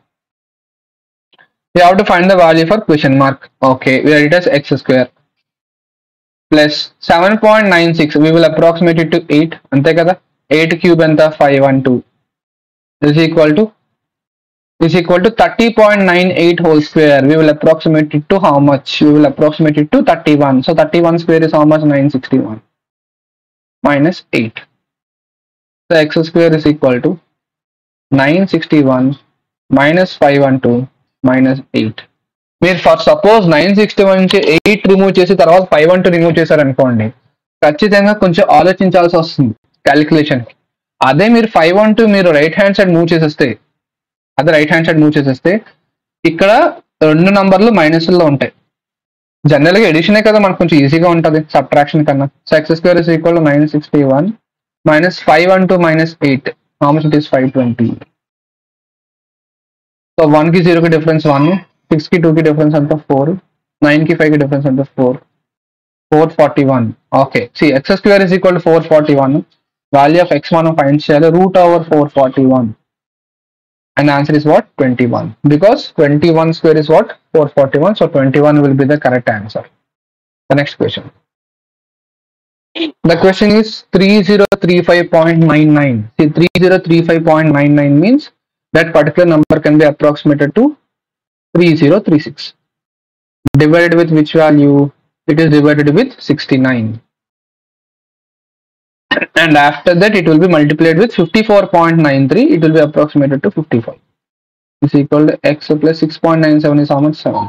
We have to find the value for question mark. Okay. We write it as x square plus 7.96. We will approximate it to 8. Ante kada? 8 cube anta 512 is equal to 30.98 whole square. We will approximate it to how much? We will approximate it to 31. So 31 square is how much? 961 minus 8. So x square is equal to 961 minus 512 minus 8. మీరు for suppose 961 నుంచి 8 remove చేసి తర్వాత 512 remove చేశారనుకోండి, ఖచ్చితంగా కొంచెం ఆలోచించాల్సి వస్తుంది calculation. అదే మీరు 512 మీరు రైట్ హ్యాండ్ సైడ్ మూవ్ చేసేస్తే ఇక్కడ రెండు నంబర్లు మైనస్లో ఉంటాయి. జనరల్గా ఎడిషనే కదా మనకు కొంచెం ఈజీగా ఉంటుంది సబ్ట్రాక్షన్ కన్నా. So X square is equal to 961 minus 512 minus 8. How much it is? 520. So 1 की 0 की difference 1, 6 की 2 की difference अंत 4, 9 की 5 की difference अंत 4, 441. Okay. See, x square is equal to 441. Value of x మనం find చేయాలి root over 441. And the answer is what? 21. Because 21 square is what? 441. So 21 will be the correct answer. The next question. The question is 3035.99. See, 3035.99 means that particular number can be approximated to 3036. Divided with which value? It is divided with 69. And after that it will be multiplied with 54.93. It will be approximated to 55. Is equal to x plus 6.97 is how much? 7.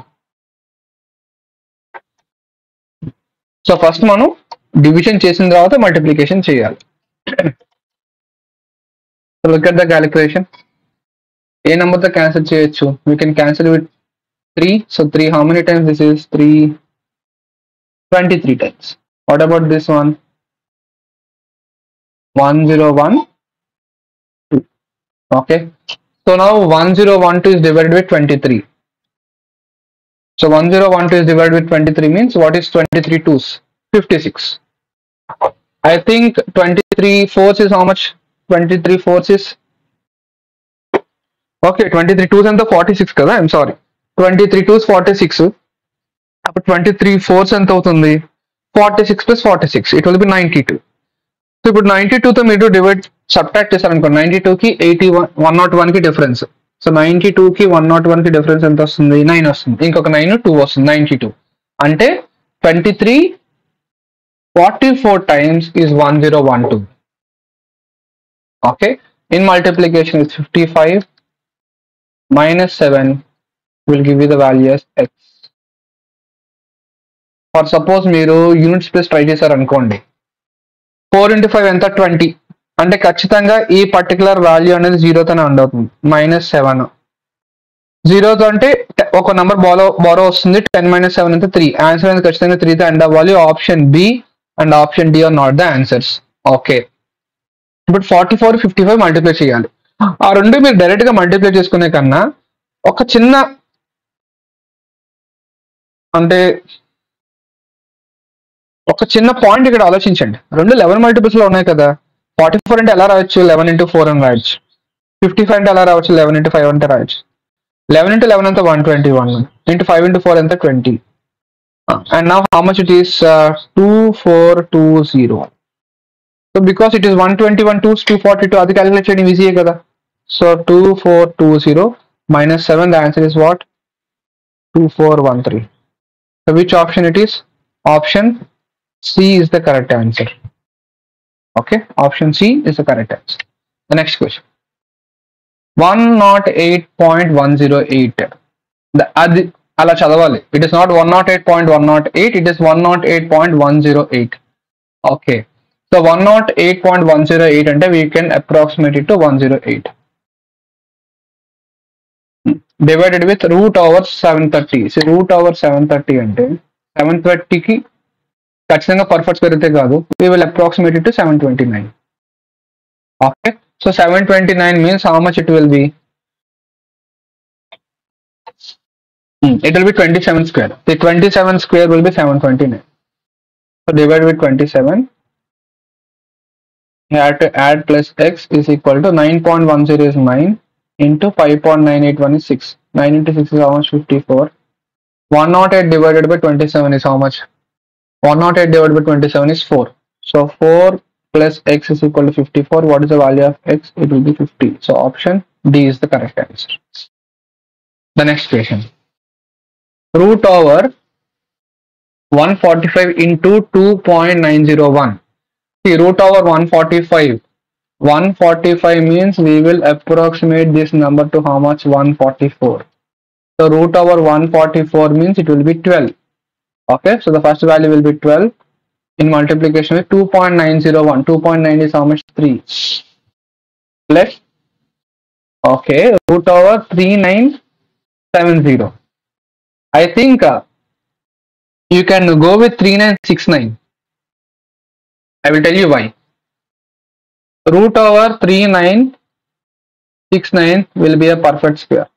So first manu division చేసిన తర్వాత multiplication చేయాలి. So look at the calculation. A number తో cancel చేయొచ్చు? We can cancel with 3. So 3 how many times? This is 3 23 times. What about this one? 1012. Okay. So now 1012 is divided with 23. So 1012 is divided with 23 means what is 23 twos? 56. I think 23 fours is how much? 23 fours is okay. 23 twos and the 46 kada. I'm sorry. 23 twos 46. But 23 fours and 46 plus 46. It will be 92. So ఇప్పుడు 92 తో మీరు divide subtract చేశారనుకో 92 కి 81 101 కి difference. So 92 కి 101 కి difference ఎంత వస్తుంది? 9 వస్తుంది. ఇంకొక 9 2 వస్తుంది. 92 అంటే 23 44 times is 1012. Okay. In multiplication is 55 minus 7 will give you the value as x. For suppose మీరు యూనిట్స్ ప్లస్ ట్రై చేశారు అనుకోండి, 4 into 5 ఎంత? 20. అంటే ఖచ్చితంగా ఈ పర్టికులర్ వాల్యూ అనేది 0తోనే ఎండ్ అవుతుంది. -7 0తో అంటే ఒక నెంబర్ బారో వస్తుంది. 10 minus 7 అంటే 3. ఆన్సర్ అనేది ఖచ్చితంగా 3తో ఎండ్ అవ్వాలి. Option B and option D are not the answers. Okay. But 44 55 multiply చేయాలి. ఆ రెండు మీరు డైరెక్ట్ గా మల్టిప్లై చేసుకునే కన్నా ఒక చిన్న పాయింట్ ఇక్కడ ఆలోచించండి. రెండు 11 మల్టిపుల్స్ లో ఉన్నాయి కదా. 44 అంటే ఎలా రాయొచ్చు? 11 into 4 అని రాయొచ్చు. 55 అంటే ఎలా రావచ్చు? 11 into 5 అంటే రాయొచ్చు. 11 into 11 అంతా 121 into 5 into 4 అంతా 20. And now how much it is? 2420. So because it is 121 2 242, adi calculate cheyadam easy kada. So 2420 minus 7, the answer is what? 2413. So which option it is? Option C is the correct answer. Okay, option C is the correct answer. The next question. 108.108. అలా చదవాలి. It is not 108.108, it is 108.108. Okay. So 108.108 అంటే we can approximate it to 108 divided with √730. So √730 అంటే 730కి ఖచ్చితంగా perfect పెరిగితే కాదు. We will approximate it to 729. Okay. So 729 means how much it will B? It will be 27 square. The 27 square will be 729. So divide with 27. You have to add plus x is equal to 9.10 is 9 into 5.981 is 6. 9 into 6 is how much? 54. 108 divided by 27 is how much? 108 divided by 27 is 4. So 4 plus x is equal to 54. What is the value of x? It will be 50. So option D is the correct answer. The next question. Root over 145 into 2.901. See, root over 145. 145 means we will approximate this number to how much? 144. So root over 144 means it will be 12. Okay, so the first value will be 12 in multiplication with 2.901. 2.9 is how much? 3. Plus, okay, root over 3970. I think you can go with 3969. I will tell you why. Root over 3969 will be a perfect square.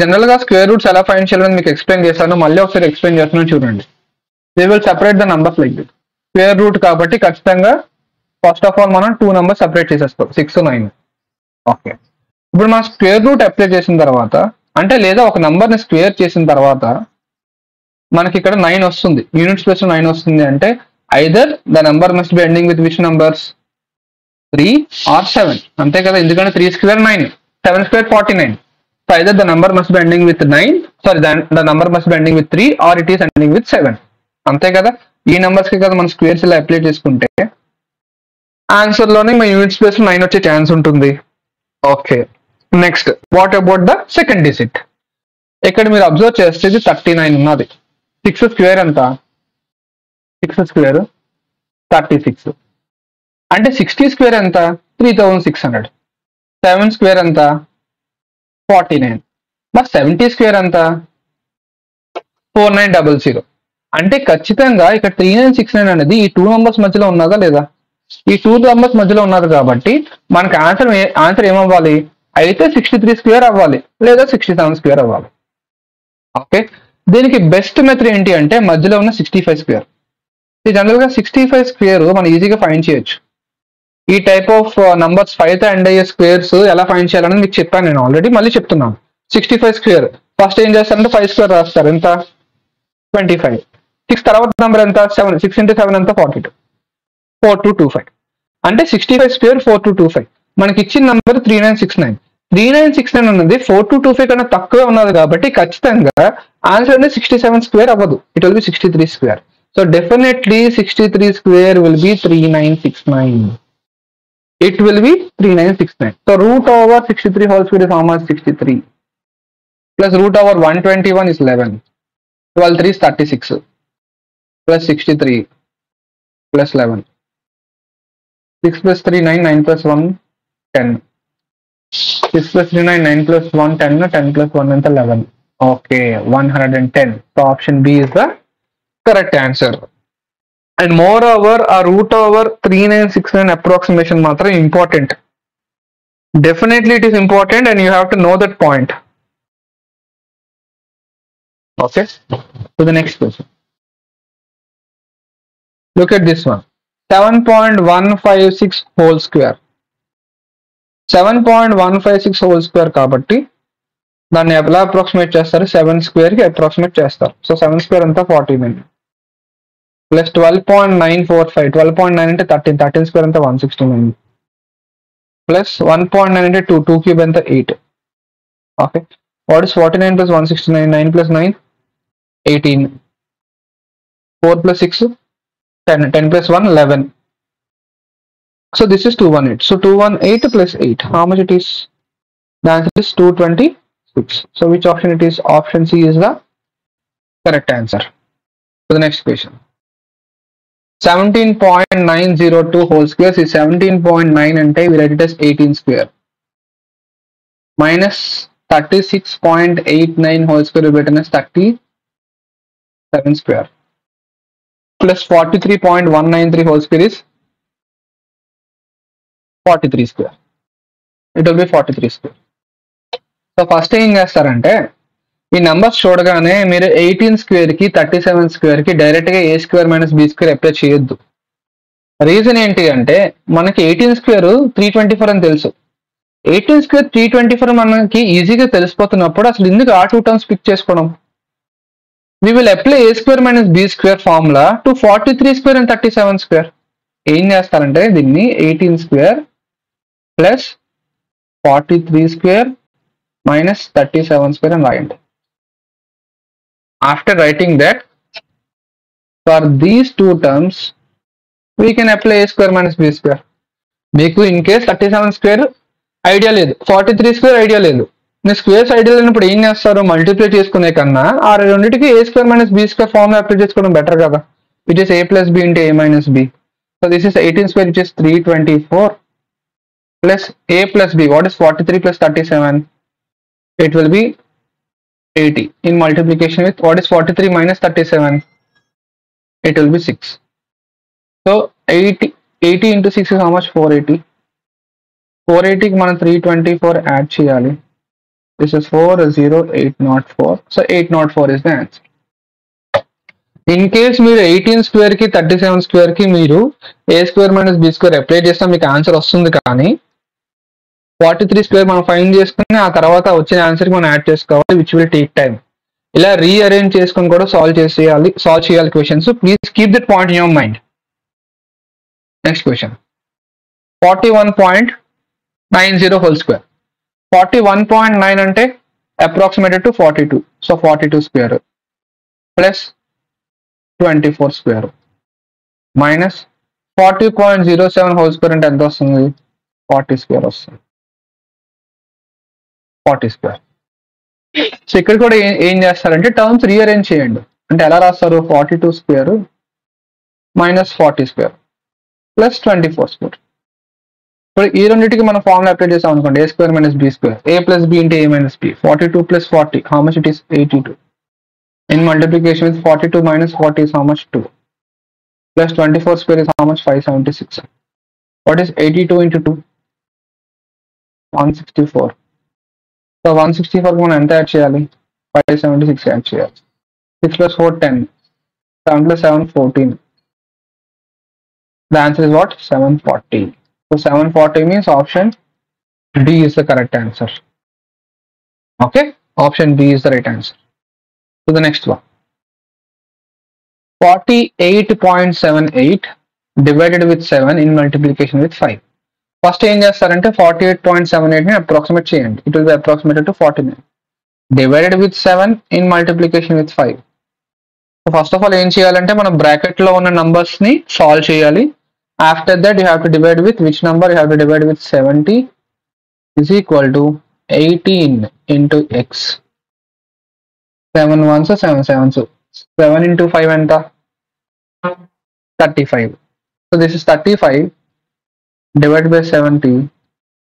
General గా square roots ఎలా find చేయాలని మీకు explain చేస్తాను. మళ్ళీ ఒకసారి explain చేస్తున్నాను చూడండి. They will separate the numbers like this. Square root కాబట్టి ఖచ్చితంగా ఫస్ట్ ఆఫ్ ఆల్ మనం 2 నంబర్స్ సెపరేట్ చేసేస్తాం, 6, 9. ఓకే, ఇప్పుడు మనం స్క్వేర్ రూట్ అప్లై చేసిన తర్వాత అంటే లేదా ఒక నంబర్ని స్క్వేర్ చేసిన తర్వాత మనకి ఇక్కడ 9 వస్తుంది, యూనిట్ ప్లేస్ 9 వస్తుంది అంటే either the number must be ending with which numbers 3 or 7. అంతే కదా, ఎందుకంటే 3 square 9, 7 square 49. So either the number must be ending with 9, sorry, the number must be ending with 3 or it is ending with 7. అంతే కదా, ఈ numbers కి కదా మనం squares ఇలా అప్లై చేసుకుంటే ఆన్సర్ లోనే మన యూనిట్ ప్లేస్ 9 వచ్చే ఛాన్స్ ఉంటుంది. Okay, next what about the second digit? ఇక్కడ మీరు అబ్జర్వ్ చేస్తే ఇది 39 ఉన్నది. 6 స్క్వేర్ ఎంత? 6 స్క్వేర్ 36. అంటే 60 స్క్వేర్ ఎంత? 3600. 7 స్క్వేర్ ఎంత? 49. మరి 70 స్క్వేర్ ఎంత? 4900. అంటే ఖచ్చితంగా ఇక్కడ 3969 అనేది ఈ 2 నంబర్స్ మధ్యలో ఉన్నదా లేదా? ఈ 2 నంబర్స్ మధ్యలో ఉన్నది కాబట్టి మనకి ఆన్సర్ ఏమవ్వాలి? అయితే 63 స్క్వేర్ అవ్వాలి లేదా 67 స్క్వేర్ అవ్వాలి. ఓకే, దీనికి బెస్ట్ మెథడ్ ఏంటి అంటే మధ్యలో ఉన్న 65 స్క్వేర్. ఇది జనరల్ గా 65 స్క్వేర్ మనం ఈజీగా ఫైండ్ చేయొచ్చు. ఈ టైప్ ఆఫ్ నంబర్స్ 5తో ఎండ్ అయ్యే స్క్వేర్స్ ఎలా ఫైండ్ చేయాలని మీకు చెప్పాను నేను ఆల్రెడీ, మళ్ళీ చెప్తున్నాను. 65 స్క్వేర్ ఫస్ట్ ఏం చేస్తారంటే 5 స్క్వేర్ రాస్తారు, ఎంత? 25. 6 తర్వాత నెంబర్ ఎంత? 7. 6 into 7 ఎంత? 42. 4225. అంటే 65 స్క్వేర్ 4225. మనకి ఇచ్చిన నెంబర్ 3969. 3969 అన్నది 4225 కన్నా తక్కువే ఉన్నది కాబట్టి ఖచ్చితంగా ఆన్సర్ అనేది 67 స్క్వేర్ అవ్వదు, it will B 63 square. So definitely 63 square will be 3969. It will be 3969. So root over 63 whole square is how much? 63. Plus root over 121 is 11. 12 3 is 36. Plus 63 plus 11. 6 plus 3 9, 9 plus 1 10. 6 plus 3 9, 9 plus 1 10, 10 plus 1 and 11. Okay, 110. So option B is the correct answer. And moreover, a root over 3969 approximation matra important. Definitely it is important and you have to know that point. Okay, so the next question. Look at this one. 7.156 whole square. 7.156 whole square kabatti దాన్ని ఎలా approximate చేస్తారు? 7 square కి approximate చేస్తారు. So 7 square అంతా 49 plus 12.945. 12.9 అంటే 13. 13 square అంతా 169 plus 1.9 అంటే 2 cube అంతా 8. Okay, what is 49 plus 169? 9 plus 9 18. 4 plus 6 10. 10 plus 1 11. So this is 218. So 218 plus 8. How much it is? The answer is 226. So which option it is? Option C is the correct answer. So the next question. 17.902 whole square is 17.9 ante we write it as 18 square minus 36.89 whole square we written as 37 square plus 43.193 whole square is 43 square. It will be 43 square. So first ఏం చేస్తారంటే ఈ numbers చూడగానే మీరు 18 square కి 37 square కి direct గా a square minus B square apply చేయొద్దు. Reason ఏంటి అంటే మనకి 18 స్క్వేర్ 324 అని తెలుసు. 18 స్క్వేర్ 324 మనకి ఈజీగా తెలిసిపోతున్నప్పుడు అసలు ఎందుకు ఆ 2 టర్మ్స్ పిక్ చేసుకోవడం? We will apply a square minus b square formula to 43 square and 37 square. ఏం చేస్తారంటే దీన్ని 18 square plus 43 square minus 37 square అని రాయండి. After writing that, for these two terms, we can apply a square minus b square. మీకు in case 37 square idea లేదు, 43 square idea లేదు, మీ squares idea లేనప్పుడు ఏం చేస్తారు? మల్టిప్లై చేసుకునే కన్నా ఆ రెండింటికి a square minus B square formula apply చేసుకోవడం బెటర్ కదా. It is a plus b into a minus b. So this is 18 square, which is 324 plus a plus b. What is 43 plus 37? It will be 80 in multiplication with what is 43 minus 37? It will be 6. So 80 into 6 is how much? 480. 480 కి మనం 324 add చేయాలి. This is 40804. So 804 is the answer. In case మీరు 18 square కి 37 square కి మీరు a square minus B square apply చేస్తే మీకు answer వస్తుంది, కానీ 43 స్క్వేర్ మనం ఫైండ్ చేసుకుని ఆ తర్వాత వచ్చిన ఆన్సర్ కి మనం యాడ్ చేసుకోవాలి, విచ్ విల్ టేక్ టైం. ఇలా రీఅరేంజ్ చేసుకుని కూడా సాల్వ్ చేయాలి questions. Please keep that point in your mind. Next question 41.90 whole square. 41.9 అంటే approximated to 42. So 42 square plus 24 square minus 40.07 whole square అంటే ఎంత వస్తుంది? 40 స్క్వేర్ వస్తుంది. 40 స్క్వేర్. సో ఇక్కడ కూడా ఏం చేస్తారంటే టర్మ్స్ రీఅరేంజ్ చేయండి. అంటే ఎలా రాస్తారు? 42 square minus 40 square plus 24 square. ఇప్పుడు ఈ రెండింటికి మనం ఫార్ములా అప్లై చేసాం అనుకోండి, a square minus B square, a plus B into A minus b. 42 plus 40 how much? It is 82. In multiplication with 42 minus 40 is how much? 2. Plus 24 square is how much? 576. What is 82 into 2? 164. So 164 కి మనం ఎంత add చేయాలి? 576 add చేయాలి. 6 plus 4 10. 7 plus 7 14. The answer is what? 740. So 740 means option D is the correct answer. Okay, option B is the right answer. To the next one. 48.78 divided with 7 in multiplication with 5. First ఏం చేస్తారంటే 48.78 ని approximate చేయండి. It will be approximated to 49. Divided with 7 in multiplication with 5. So first of all ఏం చేయాలంటే మనం bracket లో ఉన్న numbers ని సాల్వ్ చేయాలి. After that you have to divide with which number? You have to divide with 70 is equal to 18 into x. 7 1s 7 7s. 7 into 5 enta? 35. So this is 35 divided by 70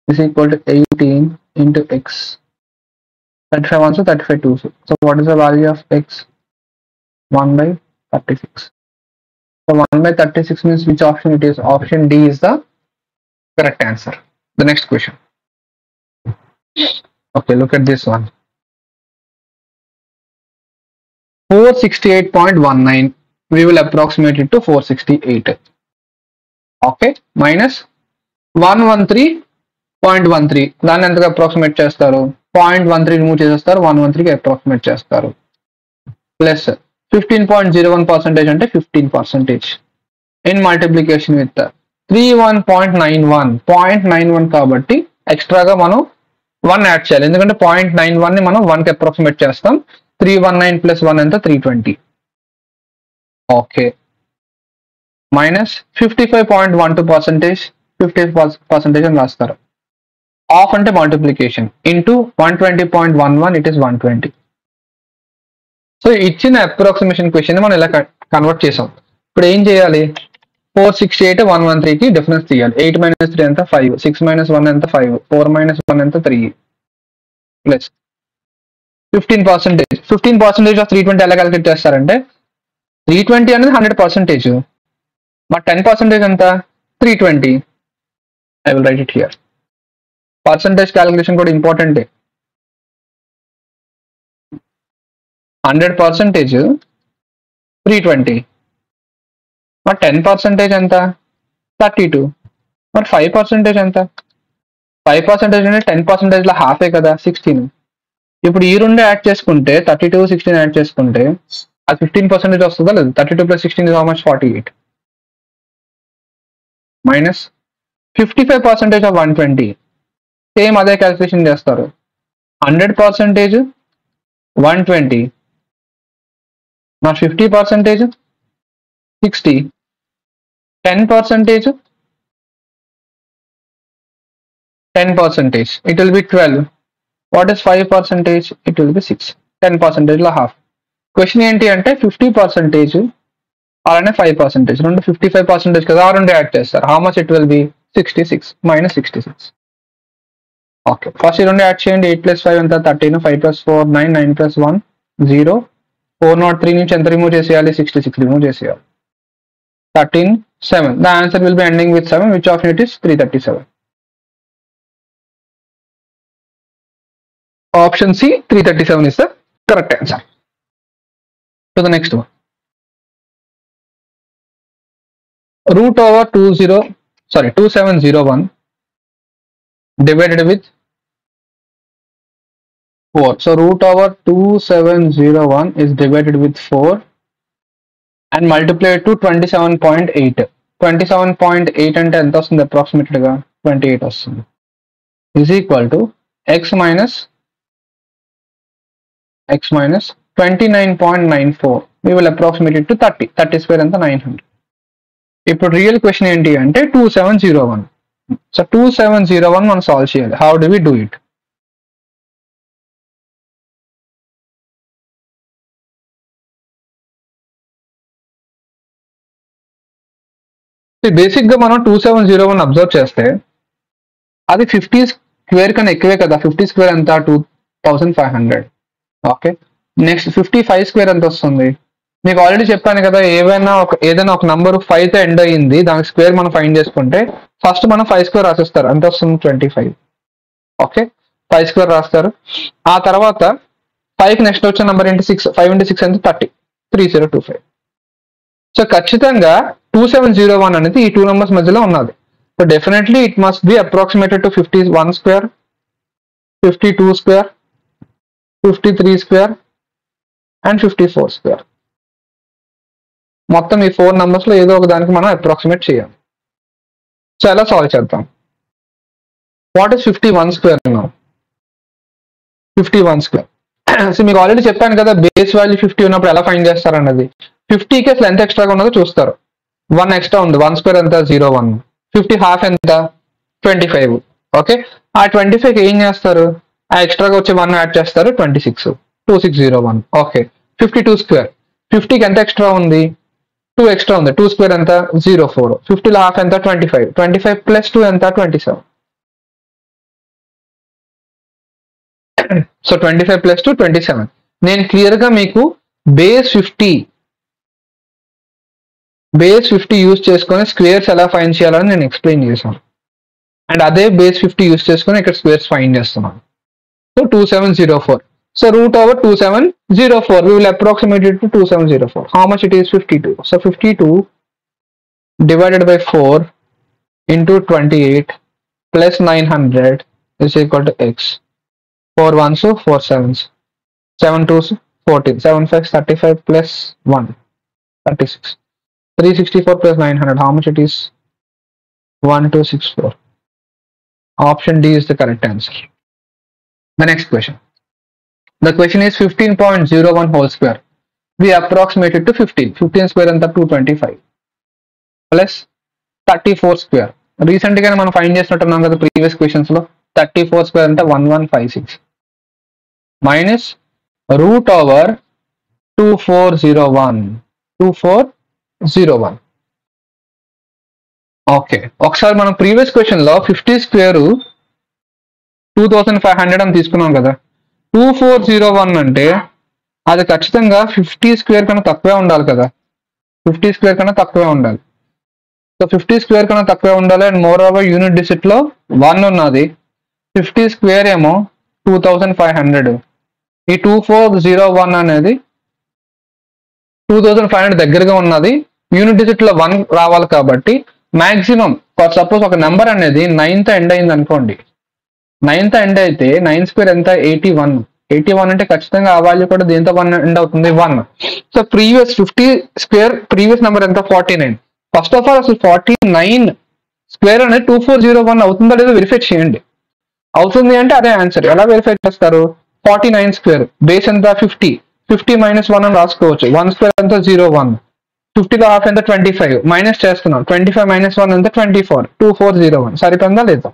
is equal to 18 into x. 35 1s 35 2s. So what is the value of x? 1 by 36. So 1 by 36 means which option it is? Option D is the correct answer. The next question. Okay, look at this one. 468.19. We will approximate it to 468. Okay, minus 113.13. దాన్ని ఎంతగా approximate చేస్తారు? 0.13 remove చేసేస్తారు, 113కి approximate చేస్తారు. Plus 15.01% అంటే 15%. In multiplication with 31.91. 0.91 కాబట్టి ఎక్స్ట్రాగా మనం 1 add చేయాలి, ఎందుకంటే 0.91 ని మనం 1కి అప్రాక్సిమేట్ చేస్తాం. 319 plus 1 ఎంత? 320. Okay, minus 55.12%. 50% అని రాస్తారు. ఆఫ్ అంటే multiplication into 120.11. It is 120. So ఇచ్చిన అప్రాక్సిమేషన్ క్వశ్చన్ మనం ఇలా కన్వర్ట్ చేసాం. ఇప్పుడు ఏం చేయాలి? 468 113కి డిఫరెన్స్ తీయాలి. 8 minus 3 ఎంత? 5. 6 minus 1 ఎంత? 5. 4 minus 1 ఎంత? 3. ప్లస్ 15%. 15% ఆఫ్ 320 ఎలా క్యాలిక్యులేట్ చేస్తారంటే 320 అనేది 100%. మరి 10% ఎంత? 320. I will write it here. Percentage calculation కూడా ఇంపార్టెంటే. 100% 320. మరి 10% ఎంత? 32. మరి 5% ఎంత? 5% అంటే 10%లో హాఫే కదా, 16. ఇప్పుడు ఈ రెండు యాడ్ చేసుకుంటే 32, 16 యాడ్ చేసుకుంటే అది 15% వస్తుందా లేదు? 32 + 16 is how much? 48. Minus 55% of 120. Same అదే క్యాల్కులేషన్ చేస్తారు. 100% 120. నా 50% 60. 10% 10%. It will be 12. What is 5%? It will be 6. 10% లో హాఫ్. క్వశ్చన్ ఏంటి అంటే 50% అలానే 5%. రెండు 55% కదా, ఆ రెండు యాడ్ చేస్తారు. How much it will B? 66 minus 66. Okay, first ఈ రెండు యాడ్ చేయండి. 8 + 5 ఎంత? 13. 5 + 4 9. 9 + 1 0. 403 నుంచి ఎంత రిమూవ్ చేసేయాలి? 66 రిమూవ్ చేసేయాలి. 13 7. The answer will be ending with 7. Which of it is 337? Option C, 337 is the correct answer. To the next one. √2701 divided with 4. So √2701 is divided with 4 and multiplied to 27.8. 27.8 అంటే ఎంత వస్తుంది? Approximately గా 28 వస్తుంది. is equal to x minus 29.94. we will approximate it to 30. 30 square ఎంత? 900. ఇప్పుడు real question ఏంటి అంటే 2701. So 2701 మనం సాల్వ్ చేయాలి. How do we do it? Basic గా మనం 2701 అబ్జర్వ్ చేస్తే అది 50 స్క్వేర్ కన్నా ఎక్కువే కదా. 50 స్క్వేర్ ఎంత? 2500. ఓకే, నెక్స్ట్ 55 స్క్వేర్ ఎంత వస్తుంది? మీకు ఆల్రెడీ చెప్పాను కదా, ఏదైనా ఒక నంబర్ 5 తో ఎండ్ అయ్యింది, దానికి స్క్వేర్ మనం ఫైండ్ చేసుకుంటే ఫస్ట్ మనం 5 స్క్వేర్ రాసేస్తారు. ఎంత వస్తుంది? 25. ఓకే, 5 స్క్వేర్ రాస్తారు. ఆ తర్వాత 5 నెక్స్ట్ వచ్చే నెంబర్ ఏంటి? 6. 5 × 6 ఎంత? 30. 3025. సో ఖచ్చితంగా 2701 అనేది ఈ టూ నెంబర్స్ మధ్యలో ఉన్నది. So definitely it must be approximated to 51 square, 52 square, 53 square and 54 square. మొత్తం ఈ 4 నెంబర్స్ లో ఏదో ఒక దానికి మనం అప్రాక్సిమేట్ చేయాలి. సో ఎలా సాల్వ్ చేద్దాం? What is 51 square? 51 square. So మీకు ఆల్రెడీ చెప్పాను కదా, బేస్ వాల్యూ 50 ఉన్నప్పుడు ఎలా ఫైండ్ చేస్తారు అన్నది. 50కి అసలు ఎంత ఎక్స్ట్రాగా ఉన్నదో చూస్తారు. 1 ఎక్స్ట్రా ఉంది. 1 స్క్వేర్ ఎంత? 01. 50 హాఫ్ ఎంత? 25. ఓకే, ఆ 25కి ఏం చేస్తారు? ఆ ఎక్స్ట్రాగా వచ్చే 1 యాడ్ చేస్తారు. 26. 2601. Okay, 52 square. 50కి ఎంత ఎక్స్ట్రా ఉంది? 2 ఎక్స్ట్రా ఉంది. 2 స్క్వేర్ ఎంత? 04. 50లో హాఫ్ ఎంత? 25. 25 + 2 ఎంత? 27. సో 25 + 2 27. నేను క్లియర్ గా మీకు బేస్ 50 యూజ్ చేసుకొని స్క్వేర్స్ ఎలా ఫైండ్ చేయాలని నేను ఎక్స్ప్లెయిన్ చేశాను. అండ్ అదే బేస్ 50 యూజ్ చేసుకొని ఇక్కడ స్క్వేర్స్ ఫైండ్ చేస్తున్నాను. So 2704. So √2704 we will approximate it to 2704. How much it is? 52. So 52 divided by 4 into 28 plus 900 is equal to x. 4 1s 4 7s, 7 2s 14, 7 5s 35 plus 1 36. 364 plus 900. How much it is? 1264. Option D is the correct answer. The next question. The question is 15.01 whole square. We approximate it to 15. 15 square and 225 plus 34 square. Recently మనం find చేసినట్టున్నాం కదా previous questions లో. 34 square అంటే 1156 minus √2401. Okay, ఒకసారి మనం previous question లో 50 square 2500 అని తీసుకున్నాం కదా. 2401 అంటే అది ఖచ్చితంగా 50 స్క్వేర్ కన్నా తక్కువే ఉండాలి కదా. 50 స్క్వేర్ కన్నా తక్కువే ఉండాలి. సో 50 స్క్వేర్ కన్నా తక్కువే ఉండాలి. And more over unit digit లో 1 ఉన్నది. 50 స్క్వేర్ ఏమో 2500. ఈ 2401 అనేది 2500 దగ్గరగా ఉన్నది, యూనిట్ డిజిట్ లో 1 రావాలి కాబట్టి మాక్సిమం ఫర్ సపోజ్ ఒక నెంబర్ అనేది 9th ఎండ్ అయింది అనుకోండి, 9th ఎండ్ అయితే 9 స్క్వేర్ ఎంత 81 అంటే ఖచ్చితంగా ఆ వాల్యూ కూడా దీంతో 1 ఎండ్ అవుతుంది 1. So previous 50 square previous number ఎంత 49. ఫస్ట్ ఆఫ్ ఆల్ అసలు 49 స్క్వేర్ అనేది 2401 అవుతుందా లేదో వెరిఫై చేయండి. అవుతుంది అంటే అదే ఆన్సర్. ఎలా వెరిఫై చేస్తారు? 49 స్క్వేర్ బేస్ ఎంత 50 మైనస్ 1 అని రాసుకోవచ్చు. 1 స్క్వేర్ ఎంత 01, 50లో హాఫ్ ఎంత 25 మైనస్ చేస్తున్నాం, 25 మైనస్ 1 ఎంత 24, 2401 సరిపోయిందా లేదా?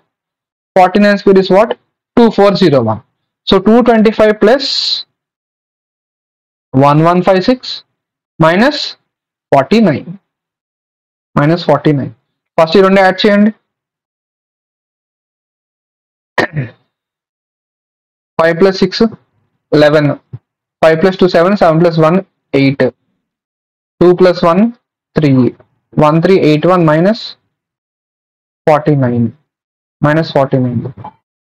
49 square is what 2401. So 225 plus 1156 minus 49 first ఈ రెండు యాడ్ చేయండి. 5 plus 6 11, 5 plus 2 7, 7 plus 1 8, 2 plus 1 3, 1381 minus 49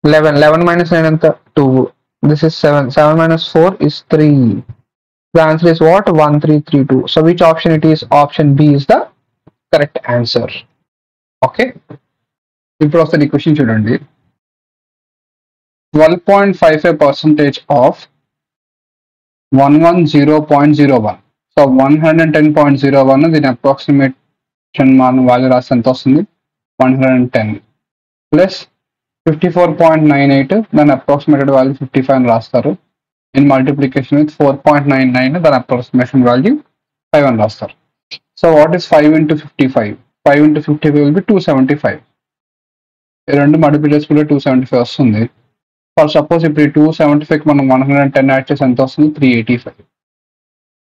11 minus 9 ఎంత 2. This is 7 minus 4 is 3. The answer is what 1332. So which option it is? Option B is the correct answer. Okay, ఇప్పుడు వస్తుంది question చూడండి. 12.55% of 110.01. So 110.01 దీని approximation మనం value రాస్తే ఎంత వస్తుంది 110 plus 54.98 దాని అప్రాక్సిమేటెడ్ వాల్యూ 55 అని రాస్తారు. ఇన్ మల్టిప్లికేషన్ విత్ 4.99 దాని అప్రాక్సిమేషన్ వాల్యూ 5 అని రాస్తారు. So what is 5 into 55? 5 into 55 will be 275. ఈ రెండు మల్టిప్లై చేసుకుంటే 275 వస్తుంది. ఫర్ సపోజ్ ఇప్పుడు ఈ 275 మనం 110 యాడ్ చేసి ఎంత వస్తుంది 385.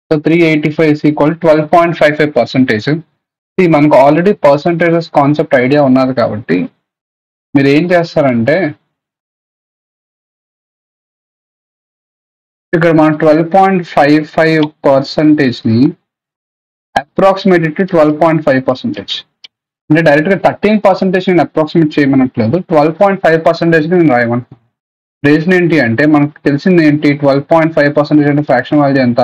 So 385 is equal to 12.55%. ఇది మనకు ఆల్రెడీ పర్సంటేజెస్ కాన్సెప్ట్ ఐడియా ఉన్నది కాబట్టి మీరు ఏం చేస్తారంటే ఇక్కడ మనం 12.55%ని అప్రాక్సిమేట్ 12.5%. అంటే డైరెక్ట్గా 13% నేను అప్రాక్సిమేట్ చేయమనట్లేదు, 12.5% నేను రాయమన్నాను. రీజన్ ఏంటి అంటే మనకు తెలిసింది ఏంటి 12.5% అంటే ఫ్రాక్షన్ వాల్యూ ఎంత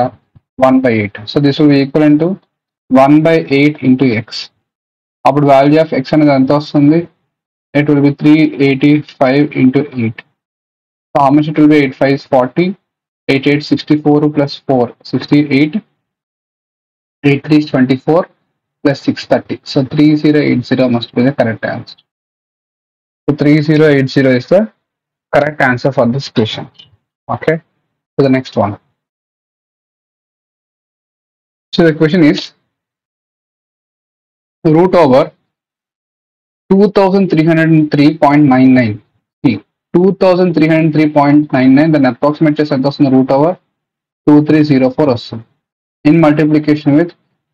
1/8. So this will equal to 1/8 into x. అప్పుడు వాల్యూ ఆఫ్ x అనేది ఎంత వస్తుంది? It will be 385 into 8. So how much it will be? 8 5 is 40, 8 8 64 plus 4 68, 8 3 is 24 plus 630. So 3080 must be the correct answer. So 3080 is the correct answer for this question. Okay, so the next one. So the question is root over 2303.99. See, 2303.99 then approximate చేసి ఎంత వస్తుంది root over 2304 వస్తుంది. In multiplication with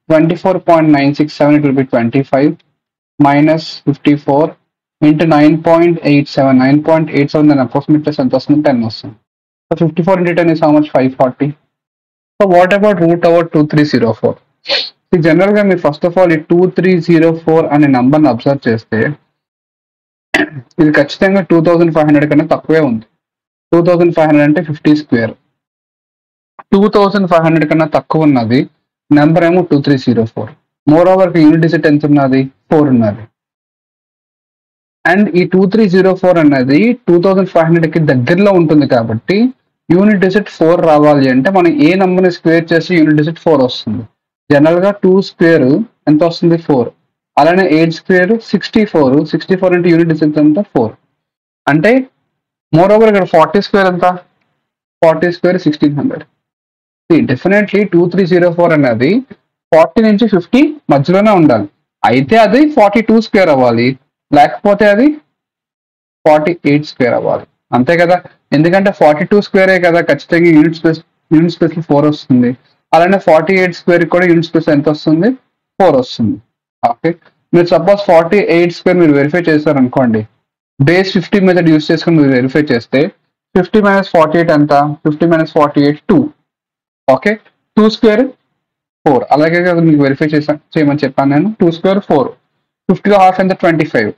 24.967 it will be 25 minus 54 into 9.87. 9.87 then approximate చేసి ఎంత వస్తుంది 10 వస్తుంది. So 54 into 10 is how much 540. So what about root over 2304? General గా మీరు ఫస్ట్ ఆఫ్ ఆల్ ఈ 2304 అనే నంబర్ ని అబ్జర్వ్ చేస్తే ఇది ఖచ్చితంగా 2500 కన్నా తక్కువే ఉంది. 2500 అంటే 50 స్క్వేర్. 2500 కన్నా తక్కువ ఉన్నది నెంబర్ ఏమో 2304. మోర్ ఓవర్ యూనిట్ డిజిట్ ఎంత ఉన్నది 4 ఉన్నది. అండ్ ఈ 2304 అన్నది 2500 కి దగ్గరలో ఉంటుంది కాబట్టి యూనిట్ డిజిట్ 4 రావాలి అంటే మనం ఏ నంబర్ ని స్క్వేర్ చేసి యూనిట్ డిజిట్ 4 వస్తుంది. జనరల్ గా 2 స్క్వేర్ ఎంత వస్తుంది 4. అలానే 8 స్క్వేర్ 64 అంటే యూనిట్ డిజిట్ ఎంత 4. అంటే మోర్ ఓవర్ ఇక్కడ 40 స్క్వేర్ ఎంత 40 స్క్వేర్ 1600. డెఫినెట్లీ 2304 అనేది 40 నుంచి 50 మధ్యలోనే ఉండాలి. అయితే అది 42 స్క్వేర్ అవ్వాలి, లేకపోతే అది 48 స్క్వేర్ అవ్వాలి. అంతే కదా, ఎందుకంటే 42 స్క్వేరే కదా ఖచ్చితంగా యూనిట్ స్పేస్ లో 4 వస్తుంది. అలానే 48 స్క్వేర్ కూడా యూనిట్ స్పేస్ ఎంత వస్తుంది 4 వస్తుంది. ఓకే, మీరు సపోజ్ 48 స్క్వేర్ మీరు వెరిఫై చేశారు అనుకోండి, బేస్ 50 మెథడ్ యూస్ చేసుకుని మీరు వెరిఫై చేస్తే 50 మైనస్ 48 ఎంత 50 మైనస్ 48 2. Okay, 2 square 4. అలాగే కదా మీకు వెరిఫై చేయమని చెప్పాను నేను. 2 స్క్వేర్ 4, 50లో హాఫ్ ఎంత 25.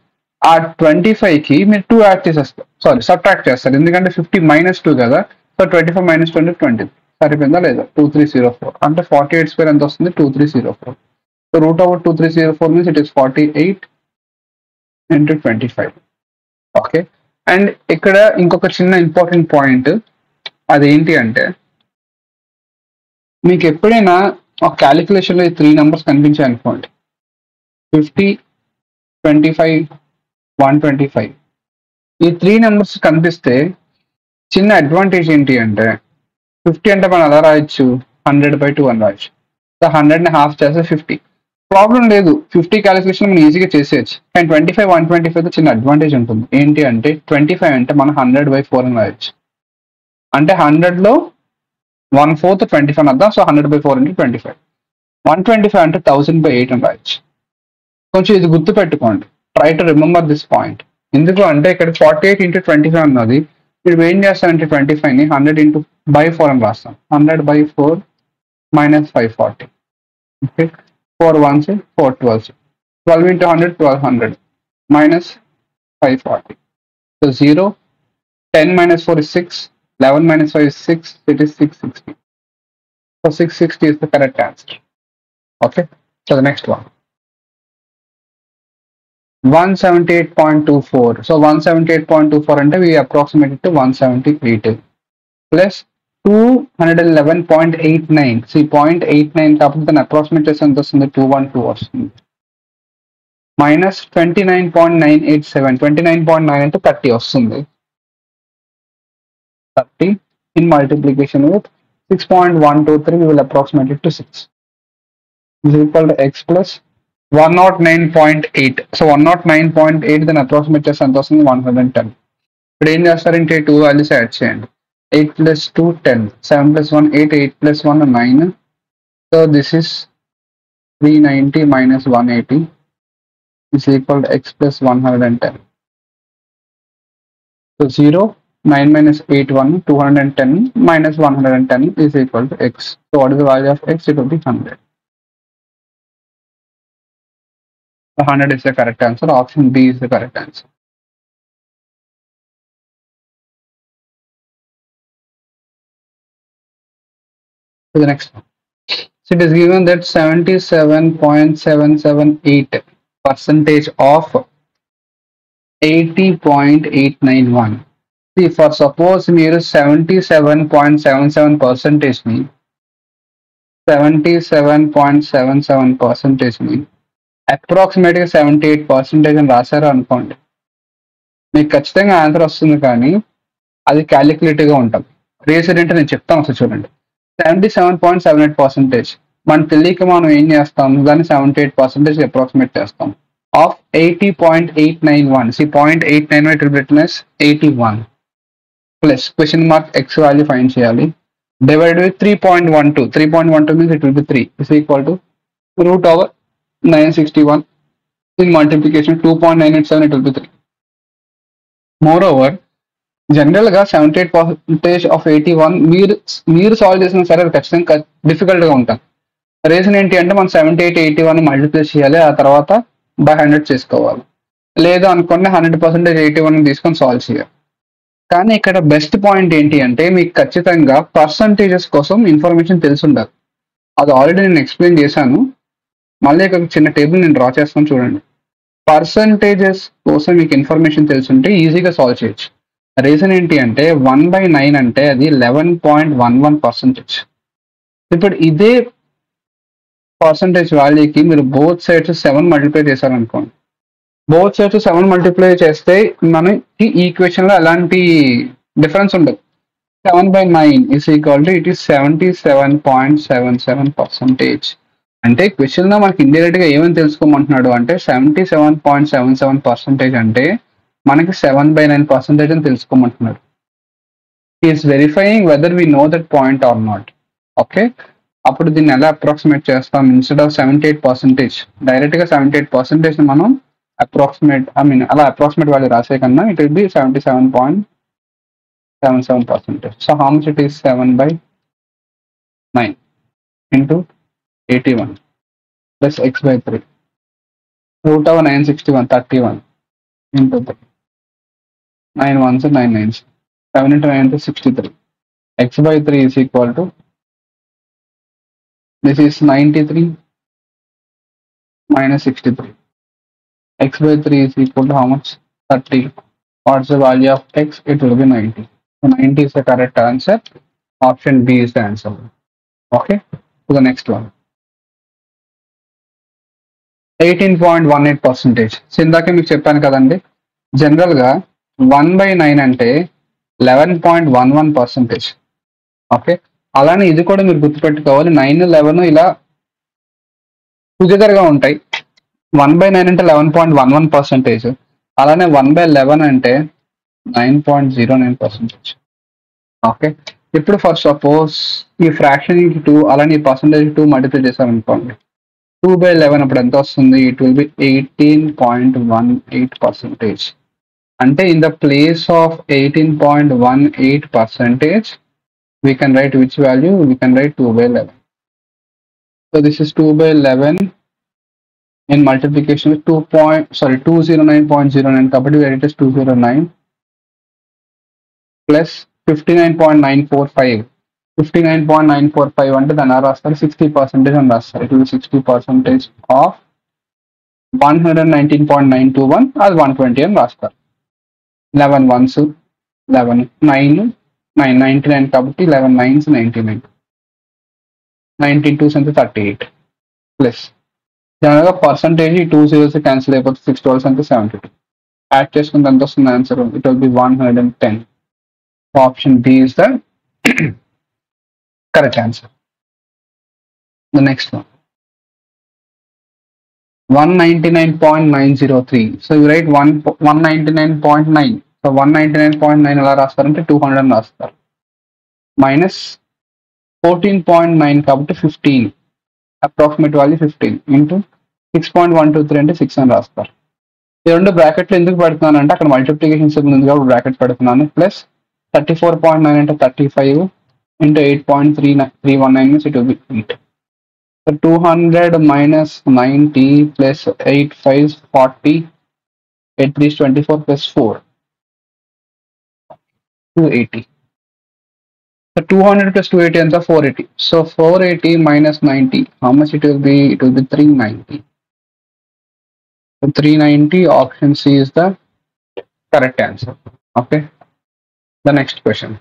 ఆ 25కి మీరు 2 యాడ్ చేసేస్తారు, సారీ సబ్ట్రాక్ట్ చేస్తారు, ఎందుకంటే 50 మైనస్ 2 కదా. So 25 minus 20 20. సరిపోయిందా లేదా 2304 అంటే 48 స్క్వేర్ ఎంత వస్తుంది 2304. So root over 2304 means it is 48 into 25. Okay. And ఇక్కడ ఇంకొక చిన్న ఇంపార్టెంట్ పాయింట్ అదేంటి అంటే మీకు ఎప్పుడైనా ఒక క్యాలిక్యులేషన్లో ఈ 3 నెంబర్స్ కనిపించాయి అనుకోండి 50, 25, 125 ఈ 3 నెంబర్స్ కనిపిస్తే చిన్న అడ్వాంటేజ్ ఏంటి అంటే 50 అంటే మనం అలా రాయొచ్చు 100/2 అని రాయొచ్చు. సో 100ని హాఫ్ చేస్తే 50 ప్రాబ్లం లేదు. 50 క్యాలిక్యులేషన్ మనం ఈజీగా చేసేయచ్చు. కానీ 25, 125 చిన్న అడ్వాంటేజ్ ఉంటుంది. ఏంటి అంటే 25 అంటే మనం 100/4 అని రాయొచ్చు. అంటే 100లో 1/4 25 అని అర్థం. So 100/4 into 25. 125 అంటే 1000/8 అని రాయొచ్చు. కొంచెం ఇది గుర్తు పెట్టుకోండి. Try to remember this point. ఎందుకు అంటే ఇక్కడ 48 into 25 అన్నది మీరు ఏం చేస్తారంటే 25ని 100/4 అని రాస్తాం. 100/4 minus 540. Okay. 4 1s 4 12s. 12 into 100 1200 minus 540. So 0. 10 minus 4 is 6. 11 minus 5 is 6. It is 660. So 660 is the correct answer. Okay. So the next one. 178.24. So 178.24 and we approximate it to 178 plus 211.89. See 0.89 కాబట్టి దాని approximate ఎంత వస్తుంది 212 వస్తుంది. Minus 29.987. 29.9 అంటే 30 వస్తుంది. 30 in multiplication with 6.123 we will approximate it to 6 is equal to x plus 109.8. So 109.8 then approximate చేస్తే ఎంత వస్తుంది 110. ఇప్పుడు ఏం చేస్తారంటే 2 వాల్యూస్ యాడ్ చేయండి. 8 plus 2 10. 7 plus 1 8. 8 plus 1 9. So this is 390 minus 180 is equal to x plus 110. So 0 9 minus 8 1 210 minus 110 is equal to x. So what is the value of x? It will be 100. 100 is the correct answer. Option B is the correct answer. To the next one. So it is given that 77.778 percentage of 80.891. See, for suppose మీరు 77.77 percentage ని 77.77 percentage ని అప్రాక్సిమేట్గా 78% అని రాశారు అనుకోండి, మీకు ఖచ్చితంగా answer వస్తుంది. కానీ అది క్యాలిక్యులేటివ్గా ఉంటుంది. రీజన్ ఏంటో నేను చెప్తాను ఒకసారి చూడండి. 77.78% మన తెలియక మనం ఏం చేస్తాం, దాన్ని 78% అప్రాక్సిమేట్ చేస్తాం. Of 80.891. See 0.891 it will be written as 81 plus question mark x value find చేయాలి. Divided with 3.12. 3.12 means it will be 3 is equal to root over 961 in multiplication 2.987 it will be 3. Moreover, general గా 78% of 81 మీరు solve చేసిన సరే అది ఖచ్చితంగా difficult గా ఉంటుంది. Reason ఏంటి అంటే మనం 78 81 మల్టిప్లై చేయాలి, ఆ తర్వాత బై 100 చేసుకోవాలి. లేదు అనుకోండి 100% 81 తీసుకొని సాల్వ్ చేయాలి. కానీ ఇక్కడ బెస్ట్ పాయింట్ ఏంటి అంటే మీకు ఖచ్చితంగా పర్సంటేజెస్ కోసం ఇన్ఫర్మేషన్ తెలిసి ఉండాలి. అది ఆల్రెడీ నేను ఎక్స్ప్లెయిన్ చేశాను. మళ్ళీ ఇక్కడ చిన్న టేబుల్ నేను డ్రా చేస్తాను చూడండి. పర్సంటేజెస్ కోసం మీకు ఇన్ఫర్మేషన్ తెలిసి ఉంటే ఈజీగా సాల్వ్ చేయొచ్చు. రీజన్ ఏంటి అంటే 1/9 అంటే అది 11.11%. ఇప్పుడు ఇదే పర్సంటేజ్ వాల్యూకి మీరు బోత్ సైడ్స్ 7 మల్టిప్లై చేశారనుకోండి. బోత్ సైడ్స్ 7 మల్టిప్లై చేస్తే మనకి ఈక్వేషన్ లో ఎలాంటి డిఫరెన్స్ ఉండదు. 7/9 is equal to it is 77.77%. అంటే క్వశ్చన్ లో మనకి ఇండైరెక్ట్ గా ఏమని తెలుసుకోమంటున్నాడు అంటే 77.77% అంటే మనకి 7/9% అని తెలుసుకోమంటున్నాడు. Is verifying whether we know that point or not. Okay, అప్పుడు దీన్ని ఎలా అప్రాక్సిమేట్ చేస్తాం? ఇన్స్టెడ్ ఆఫ్ 78% డైరెక్ట్ గా 78% మనం అప్రాక్సిమేట్ అలా అప్రాక్సిమేట్ వాల్యూ రాసే కన్నా it will B 77.77%. So how much it is 7/9 into 81 plus x/3 root over 961 31 into 3 9 1s 9 9s 7 into 9 is 63. x/3 is equal to This is 93 minus 63. X by 3 is equal to how much? 30. What's the value of x? It will be 90. So 90 is the correct answer. Option B is the answer. Okay. To the next one. 18.18%. So ఇందాక మీకు చెప్పాను కదండి, జనరల్గా 1/9 అంటే 11.11%. Okay, అలానే ఇది కూడా మీరు గుర్తుపెట్టుకోవాలి. 9, 11 ఇలా టుగెదర్ గా ఉంటాయి. 1/9 అంటే 11.11%. అలానే 1/11 అంటే 9.09%. ఓకే, ఇప్పుడు ఫర్ సపోజ్ ఈ ఫ్రాక్షన్ 2 అలానే ఈ పర్సంటేజ్ 2 మల్టిప్లై చేశారనుకోండి, 2/11 అప్పుడు ఎంత వస్తుంది? It will B 18.18%. అంటే in the place of 18.18%, we can write which value? We can write 2/11. So this is 2/11 in multiplication with 209.09. కాబట్టి we write it as 209 plus 59.945. 59.945 అంటే దాన్ని రాస్తారు 60% అని రాస్తారు. It will be 60% of 119.921, అది 120 అని రాస్తారు. 11 ones 11, 9 99 కాబట్టి 11 9s 99, 19 2s అంటే 38 ప్లస్ జనరల్గా పర్సంటేజ్ 2 zeros క్యాన్సిల్ అయిపోతే 6 12s అంటే 72. యాడ్ చేసుకుంటే ఎంత వస్తుంది answer? It will be 110. Option B is the correct answer. The next one, 199.903. So you write 199.9. So 199.9 ఎలా రాస్తారంటే 200 అని రాస్తారు. మైనస్ 14.9 కాబట్టి 15, అప్రాక్సిమేట్ వాల్యూ 15 ఇంటూ 6.123 అంటే 6 అని రాస్తారు. ఈ రెండు బ్రాకెట్లు ఎందుకు పెడుతున్నాను అంటే అక్కడ మల్టిప్లికేషన్ ఉంది కాబట్టి బ్రాకెట్ పెడుతున్నాను. ప్లస్ 34.9 అంటే 35 into 8.319 means it will be 8. So 200 minus 90 plus 8 5 40, 8 3 is 24 plus 4, 280. So 200 plus 280 and 480. So 480 minus 90, how much it will be? It will be 390. So 390, option C is the correct answer. Okay. The next question.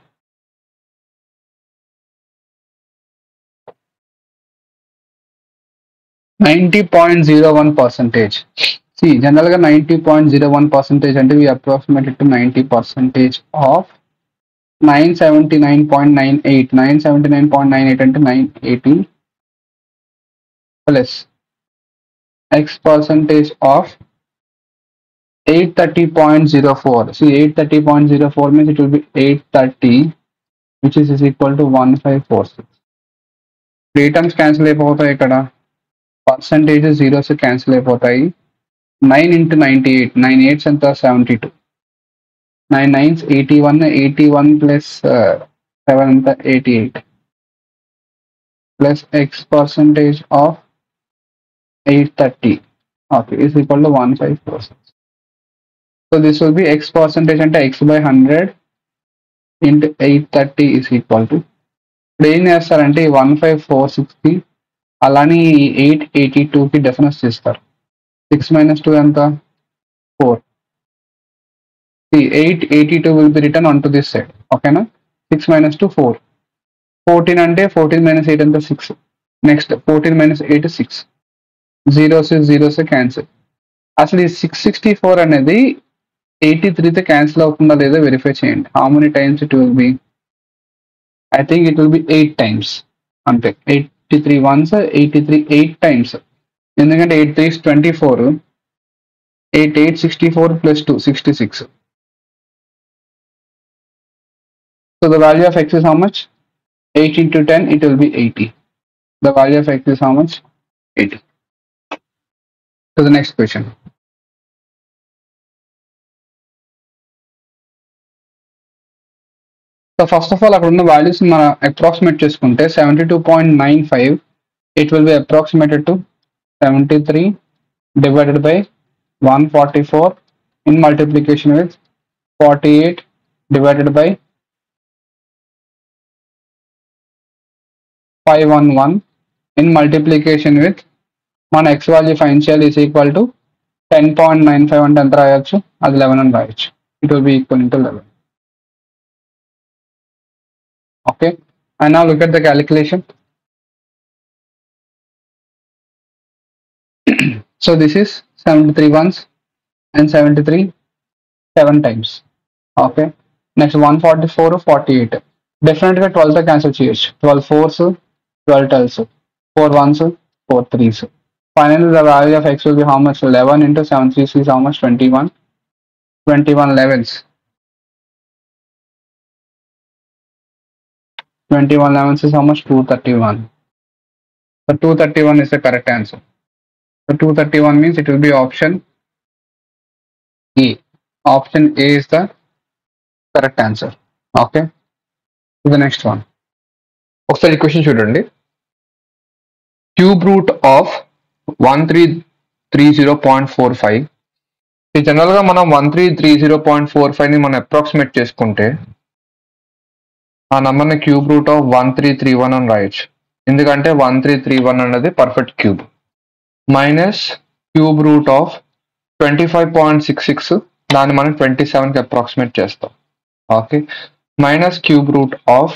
90.01%. See, generally 90.01% and we approximate it to 90% of 979.98. 979.98 and 980 plus x percentage of 830.04. See, 830.04 means it will be 830, which is equal to 1546. 3 terms cancel అయిపోతాయి ఇక్కడ. Percentage zeros cancel అయిపోతాయి. 9 into 98, 9 8s ఎంత 72, 9 9s 81, 81 plus 7 ఎంత 88 plus x percentage of 830, okay, is equal to 1546. So this will be x percentage అంటే x by 100 into 830 is equal to, ఇప్పుడు ఏం చేస్తారంటే 15460 అలానే 882కి డిఫరెన్స్ చేస్తారు. 6 minus 2 ఎంత 4. See, 882 will be written onto this side. ఓకేనా? 6 minus 2 4. 14 అంటే 14 minus 8 ఎంత 6. Next 14 minus 8 6. Zeros cancel. అసలు ఈ 664 అనేది 83తో క్యాన్సిల్ అవుతుందా లేదా వెరిఫై చేయండి. How many times it will B? I think it will B 8 times. అంతే, 83 once 83 8 times. ఎందుకంటే 8 3 is 24, 8 8 64 plus 2 66. So the value of x is how much? 8 into 10, it will be 80. The value of x is how much? 80. So the next question. So first of all, అక్కడ ఉన్న values మనం approximate చేసుకుంటే 72.95, it will be approximated to 73 divided by 144 in multiplication with 48 divided by 511 in multiplication with మన x value find చేయాలి is equal to 10.95 అంటే ఎంత రాయొచ్చు, అది 11 అని రాయొచ్చు. It will be equal to 11. Okay, and now look at the calculation. So this is 73 ones and 73 7 times. Okay, next 144 48. Definitely 12 తో cancel చేయొచ్చు. 12 fours, 12 12s, 4 ones, 4 3s. Finally the value of x will be how much? 11 into 7 3 is how much? 21. 21 11s. 21 11s is how much? 231. So 231 is the correct answer. So 231 means it will be option A. Option A is the correct answer. Okay. So the next one. ఒకసారి question చూడండి. Cube root of 1330.45. ఈ general గా మనం 1330.45 ని మనం approximate చేసుకుంటే ఆ number ని క్యూబ్ రూట్ ఆఫ్ 1331 అని రాయొచ్చు. ఎందుకంటే 1331 అనేది perfect cube. Minus cube root of 25.66 దాన్ని మనం 27 కి అప్రాక్సిమేట్ చేస్తాం. Okay, minus cube root of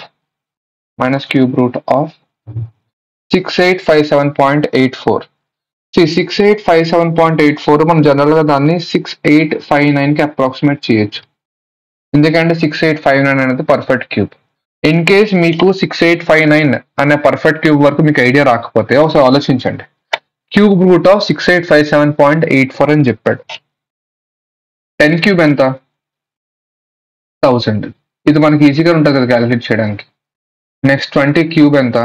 6857.84. 6857.84 మనం జనరల్ గా దాన్ని 6859 కి అప్రాక్సిమేట్ చేయొచ్చు. ఎందుకంటే 6859 అనేది పర్ఫెక్ట్ క్యూబ్. ఇన్ కేస్ మీకు 6859 అనే పర్ఫెక్ట్ క్యూబ్ వరకు మీకు ఐడియా రాకపోతే ఒకసారి ఆలోచించండి. క్యూబ్ రూట్ ఆఫ్ 6857.84 అని చెప్పాడు. 10 క్యూబ్ ఎంత? 1000. ఇది మనకి ఈజీగా ఉంటుంది కదా క్యాలిక్యులేట్ చేయడానికి. నెక్స్ట్ 20 క్యూబ్ ఎంత?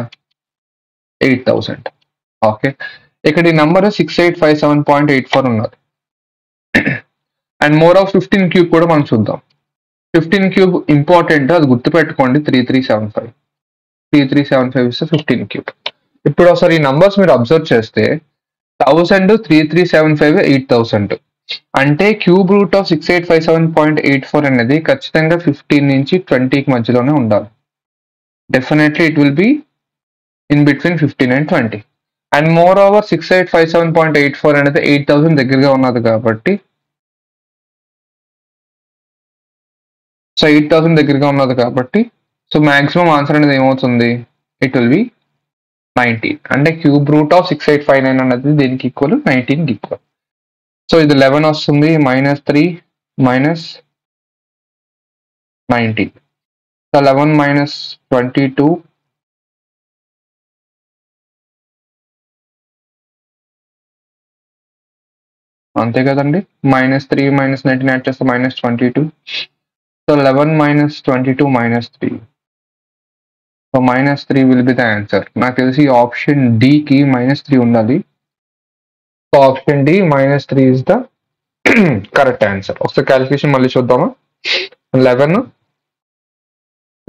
8000. ఓకే, ఇక్కడ ఈ నంబర్ 6857.84 ఉన్నది. అండ్ మోర్ ఆఫ్ 15 క్యూబ్ కూడా మనం చూద్దాం. 15 క్యూబ్ ఇంపార్టెంట్, అది గుర్తుపెట్టుకోండి. 3375. 3375 ఇస్తే 15 క్యూబ్. ఇప్పుడు ఒకసారి ఈ నంబర్స్ మీరు అబ్జర్వ్ చేస్తే 1000, 3375, 8000 అంటే క్యూబ్ రూట్ ఆఫ్ 6857.84 అనేది ఖచ్చితంగా 15 నుంచి 20కి మధ్యలోనే ఉండాలి. Definitely it will be in between 15 and 20. And more over 6857.84 అనేది 8000 దగ్గరగా ఉన్నది కాబట్టి, సో 8000 దగ్గరగా ఉన్నది కాబట్టి సో మాక్సిమం ఆన్సర్ అనేది ఏమవుతుంది? It will B 19. అంటే క్యూబ్ రూట్ ఆఫ్ 6859 అనేది దీనికి ఈక్వల్, 19కి ఈక్వల్. సో ఇది 11 వస్తుంది, -3 minus 19. సో 11 minus 22 అంతే కదండి. -3 minus 19 యాడ్ చేస్తే -22. So 11 minus 22 -3. So -3 will be the answer. నాకు తెలిసి ఆప్షన్ డి కి -3 ఉండాలి. So option D -3 is the correct answer. ఒకసారి క్యాలిక్యులేషన్ మళ్ళీ చూద్దామా. 11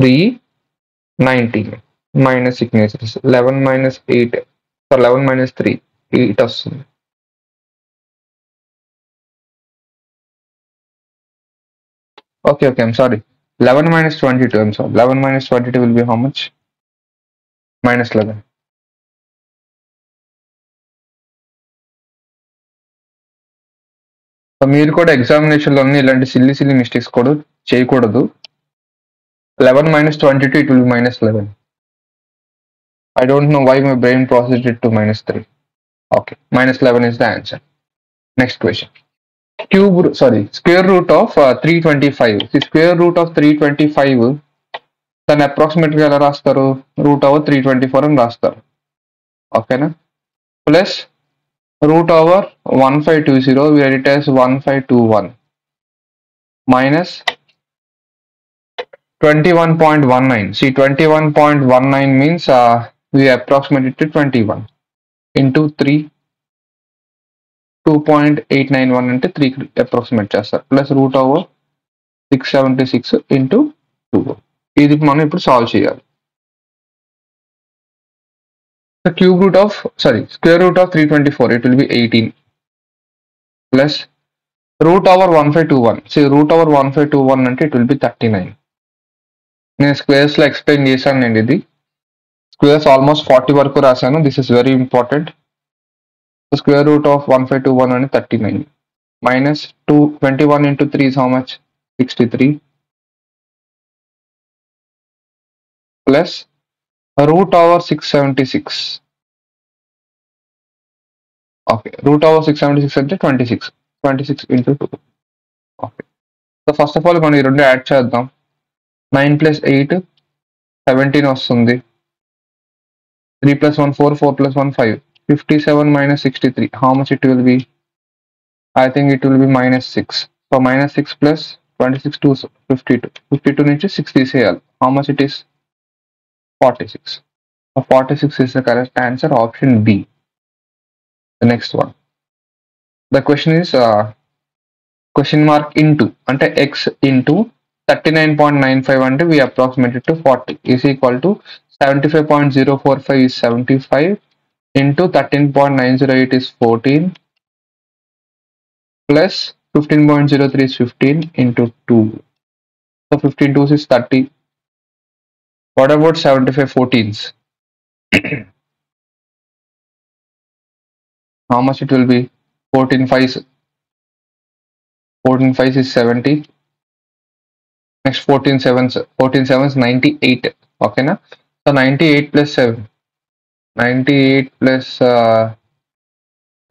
3 19 minus signatures 11 minus 8. So 11 minus 3 8 వస్తుంది. Okay, I'm sorry. 11 minus 22. I'm sorry. 11 minus 22 will be how much? -11. So మీరు కూడా ఎగ్జామినేషన్లో ఇలాంటి సిల్లీ మిస్టేక్స్ కూడా చేయకూడదు. 11 minus 22 it will be -11. I don't know why my brain processed it to -3. Okay, -11 is the answer. Next question. Square root of 325. The square root of 325 దాన్ని అప్రాక్సిమేట్గా ఎలా రాస్తారు? √324 అని రాస్తారు. ఓకేనా? Plus √1520 we write it as 1521 minus 21.19. See, 21.19 means we approximate it to 21 into 3. 2.891 అంటే 3 approximate చేస్తారు. Plus √676 into 2. ఇది మనం ఇప్పుడు సాల్వ్ చేయాలి. Square root of 324, it will be 18 plus √1521. See, √1521 అంటే it will be 39. నేను స్క్వేర్స్ లో ఎక్స్ప్లెయిన్ చేశాను నేను ఇది. Squares almost 40 వరకు రాశాను. This is very important. The square root of 1521 and 39 minus 21 into 3 is how much? 63 plus root over 676. Okay, root over 676 అంటే 26 into 2. Okay, so first of all మనం ఈ రెండు యాడ్ చేద్దాం. 9 plus 8 17 వస్తుంది. 3 plus 1 4, 4 plus 1 5. 57 minus 63. How much it will be? I think it will be minus 6. So minus 6 plus 26 to 52. 52 నుంచి 6 తీసేయాలి. How much it is? 46. So 46 is the correct answer. Option B. The next one. The question is question mark into అంటే x into 39.95 అంటే we approximate it to 40 is equal to 75.045 is 75 into 13.908 is 14 plus 15.03 is 15 into 2. So 15 2s is 30. What about 75 14s? How much it will be? 14 5s. 14 5s is 70. Next 14 7s. 14 7s 98. Okay na? So 98 plus 7. 98 plus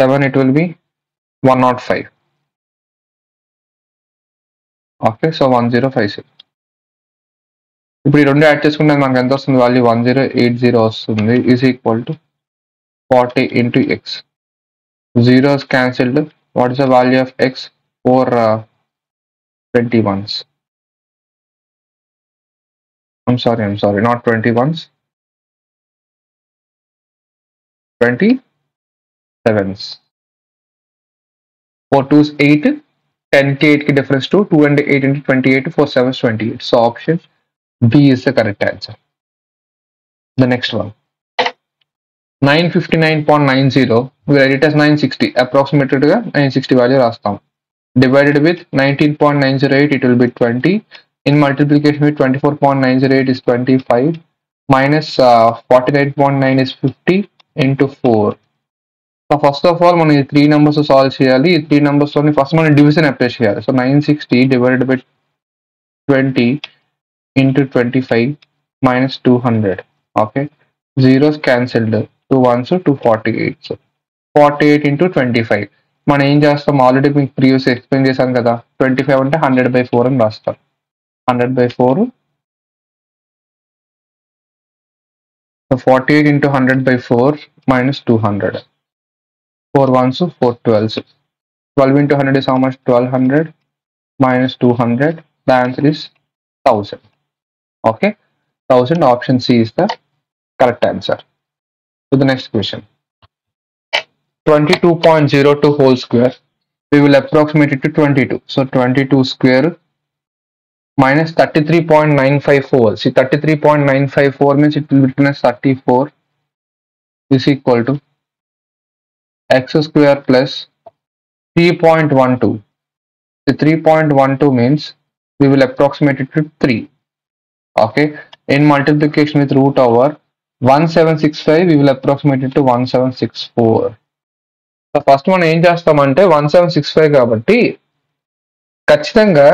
7 it will be 105. Okay, so 1056. ఇప్పుడు ఈ రెండు add చేసుకుంటే మనకు ఎంత వస్తుంది value 1080 వస్తుంది is equal to 40 into x. Zeros cancelled. What is the value of x? 21s. I'm sorry, not 21s. 27s. 4 2s 8. 10 k 8 ki difference to 2 and 8 into 28 to 4 7 is 28. So option B is the correct answer. The next one. 959.90 we write it as 960. Approximated ga 960 value rastam. Divided with 19.908 it will be 20. In multiplication with 24.908 is 25 minus 49.9 is 50 into 4. So first of all మనం ఈ 3 numbers solve చేయాలి. ఈ 3 numbers తోని first మనం division apply చేయాలి. So 960 divided by 20 into 25 minus 200. Okay, zeros cancelled. 2 ones 248. So 48 into 25. మనం ఏం చేస్తాం ఆల్రెడీ మీకు ప్రీవియస్ ఎక్స్ప్లెయిన్ చేశాం కదా 25 అంటే 100/4 అని రాస్తాం 100/4. So 48 into 100/4 minus 200. 4 ones 4 12s. 12 into 100 is how much? 1200 minus 200. The answer is 1000. Okay, 1000. Option C is the correct answer. To the next question. 22.02 whole square. We will approximate it to 22. So 22 square minus 33.954. See 33.954 means it will be written as 34 is equal to x square plus 3.12. The 3.12 means we will approximate it to 3. Okay, in multiplication with root over 1765 we will approximate it to 1764. So first మనం ఏం చేస్తామంటే 1765 కాబట్టి ఖచ్చితంగా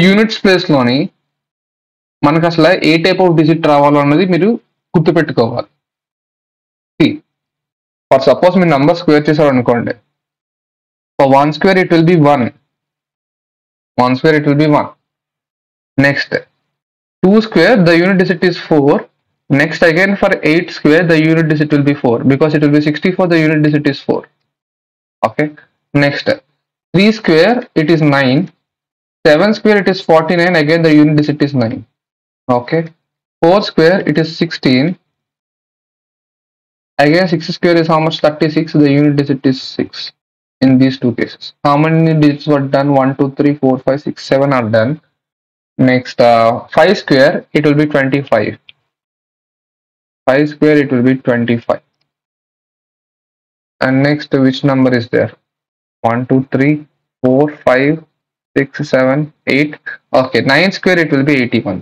units place లోని మనకు అసలు ఏ type of digit రావాలో అన్నది మీరు గుర్తుపెట్టుకోవాలి. ఫర్ సపోజ్ మీరు నంబర్ స్క్వేర్ చేశారు అనుకోండి. For 1 square it will be 1. 1 square it will be 1. Next 2 square the unit digit is 4. Next again for 8 square the unit digit will be 4 because it will be 64 the unit digit is 4. Okay, next 3 square it is 9. 7 square it is 49 again the unit digit is 9. Okay, 4 square it is 16 again 6 square is how much? 36 the unit digit is 6. In these two cases how many digits were done? 1 2 3 4 5 6 7 are done. Next 5 square it will be 25. 5 square it will be 25. And next which number is there? 1 2 3 4 5 6 7 8. Okay, 9 square it will be 81.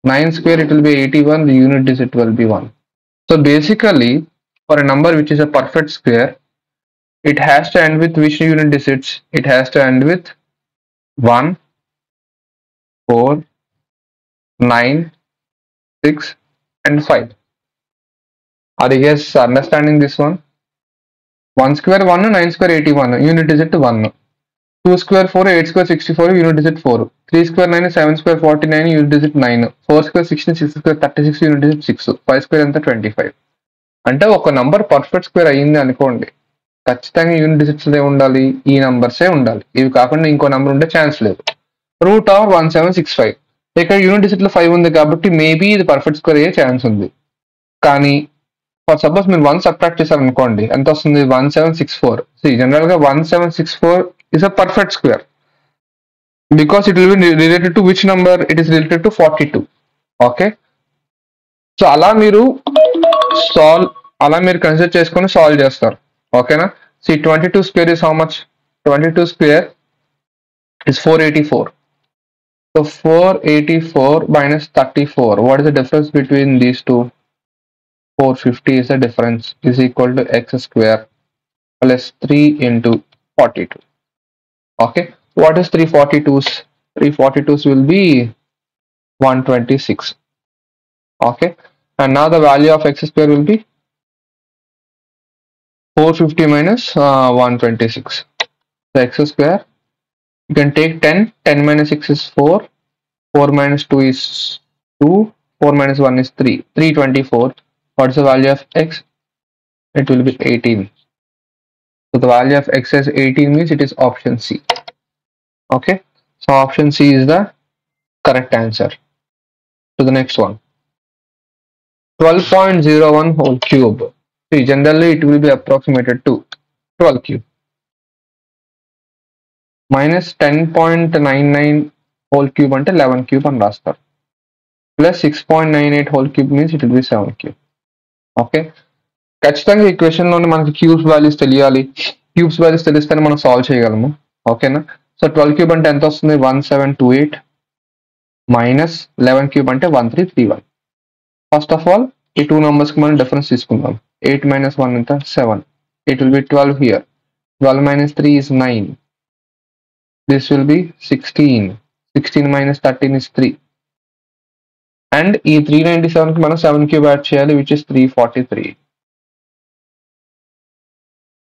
9 square it will be 81, the unit digit will be 1. So basically for a number which is a perfect square, it has to end with which unit digits? It has to end with 1, 4, 9, 6 and 5. Are you guys understanding this one? 1 square 1, 9 square 81, unit digit 1. 2 square 4, 8 square 64, unit digit 4. 3 square 9, 7 square 49, unit digit 9. 4 square 16, 6 square 36, unit digit 6. 5 square ఎంత 25. అంటే ఒక number perfect square అయ్యింది అనుకోండి, ఖచ్చితంగా unit digits ఉండాలి, ఈ నంబర్సే ఉండాలి. ఇవి కాకుండా ఇంకో నంబర్ ఉండే ఛాన్స్ లేదు. Root of 1765. ఇక్కడ యూనిట్ డిజిట్ లో 5 ఉంది కాబట్టి మేబీ ఇది పర్ఫెక్ట్ స్క్వేర్ అయ్యే ఛాన్స్ ఉంది. కానీ ఫర్ సపోజ్ మీరు 1 సబ్ట్రాక్ట్ చేశారు అనుకోండి, ఎంత వస్తుంది? 1764. జనరల్ గా 1764 is a perfect square because it will be related to which number? It is related to 42. Okay, so అలా మీరు కన్సిడర్ చేసుకొని సాల్వ్ చేస్తారు. ఓకేనా? See 22 square is how much? 22 square is 484. So 484 minus 34, what is the difference between these two? 450 is the difference, is equal to x square plus 3 into 42. Okay, what is 342s? 342s will be 126. Okay, and now the value of x square will be 450 minus 126. The x square, you can take 10, 10 minus 6 is 4, 4 minus 2 is 2, 4 minus 1 is 3, 324. What is the value of x? It will be 18. So the value of x as 18 means it is option C. Okay, so option C is the correct answer. To the next one, 12.01 whole cube. See, generally it will be approximated to 12 cube minus 10.99 whole cube అంటే 11 cube అని రాస్తారు, plus 6.98 whole cube means it will be 7 cube. Okay, ఖచ్చితంగా ఈ question లోనే మనకి cubes values తెలియాలి. Cubes values తెలిస్తేనే మనం సాల్వ్ చేయగలము. ఓకేనా? సో 12 క్యూబ్ అంటే ఎంత వస్తుంది? 1728 మైనస్ 11 క్యూబ్ అంటే 1331. ఫస్ట్ ఆఫ్ ఆల్ ఈ టూ నంబర్స్ కి మనం డిఫరెన్స్ తీసుకుందాం. 8 minus 1 ఎంత? 7. It will be 12 here. 12 minus 3 is 9. This will be 16. 16 minus 13 is 3. And ఈ 397 కి మనం 7 క్యూబ్ యాడ్ చేయాలి, which is 343.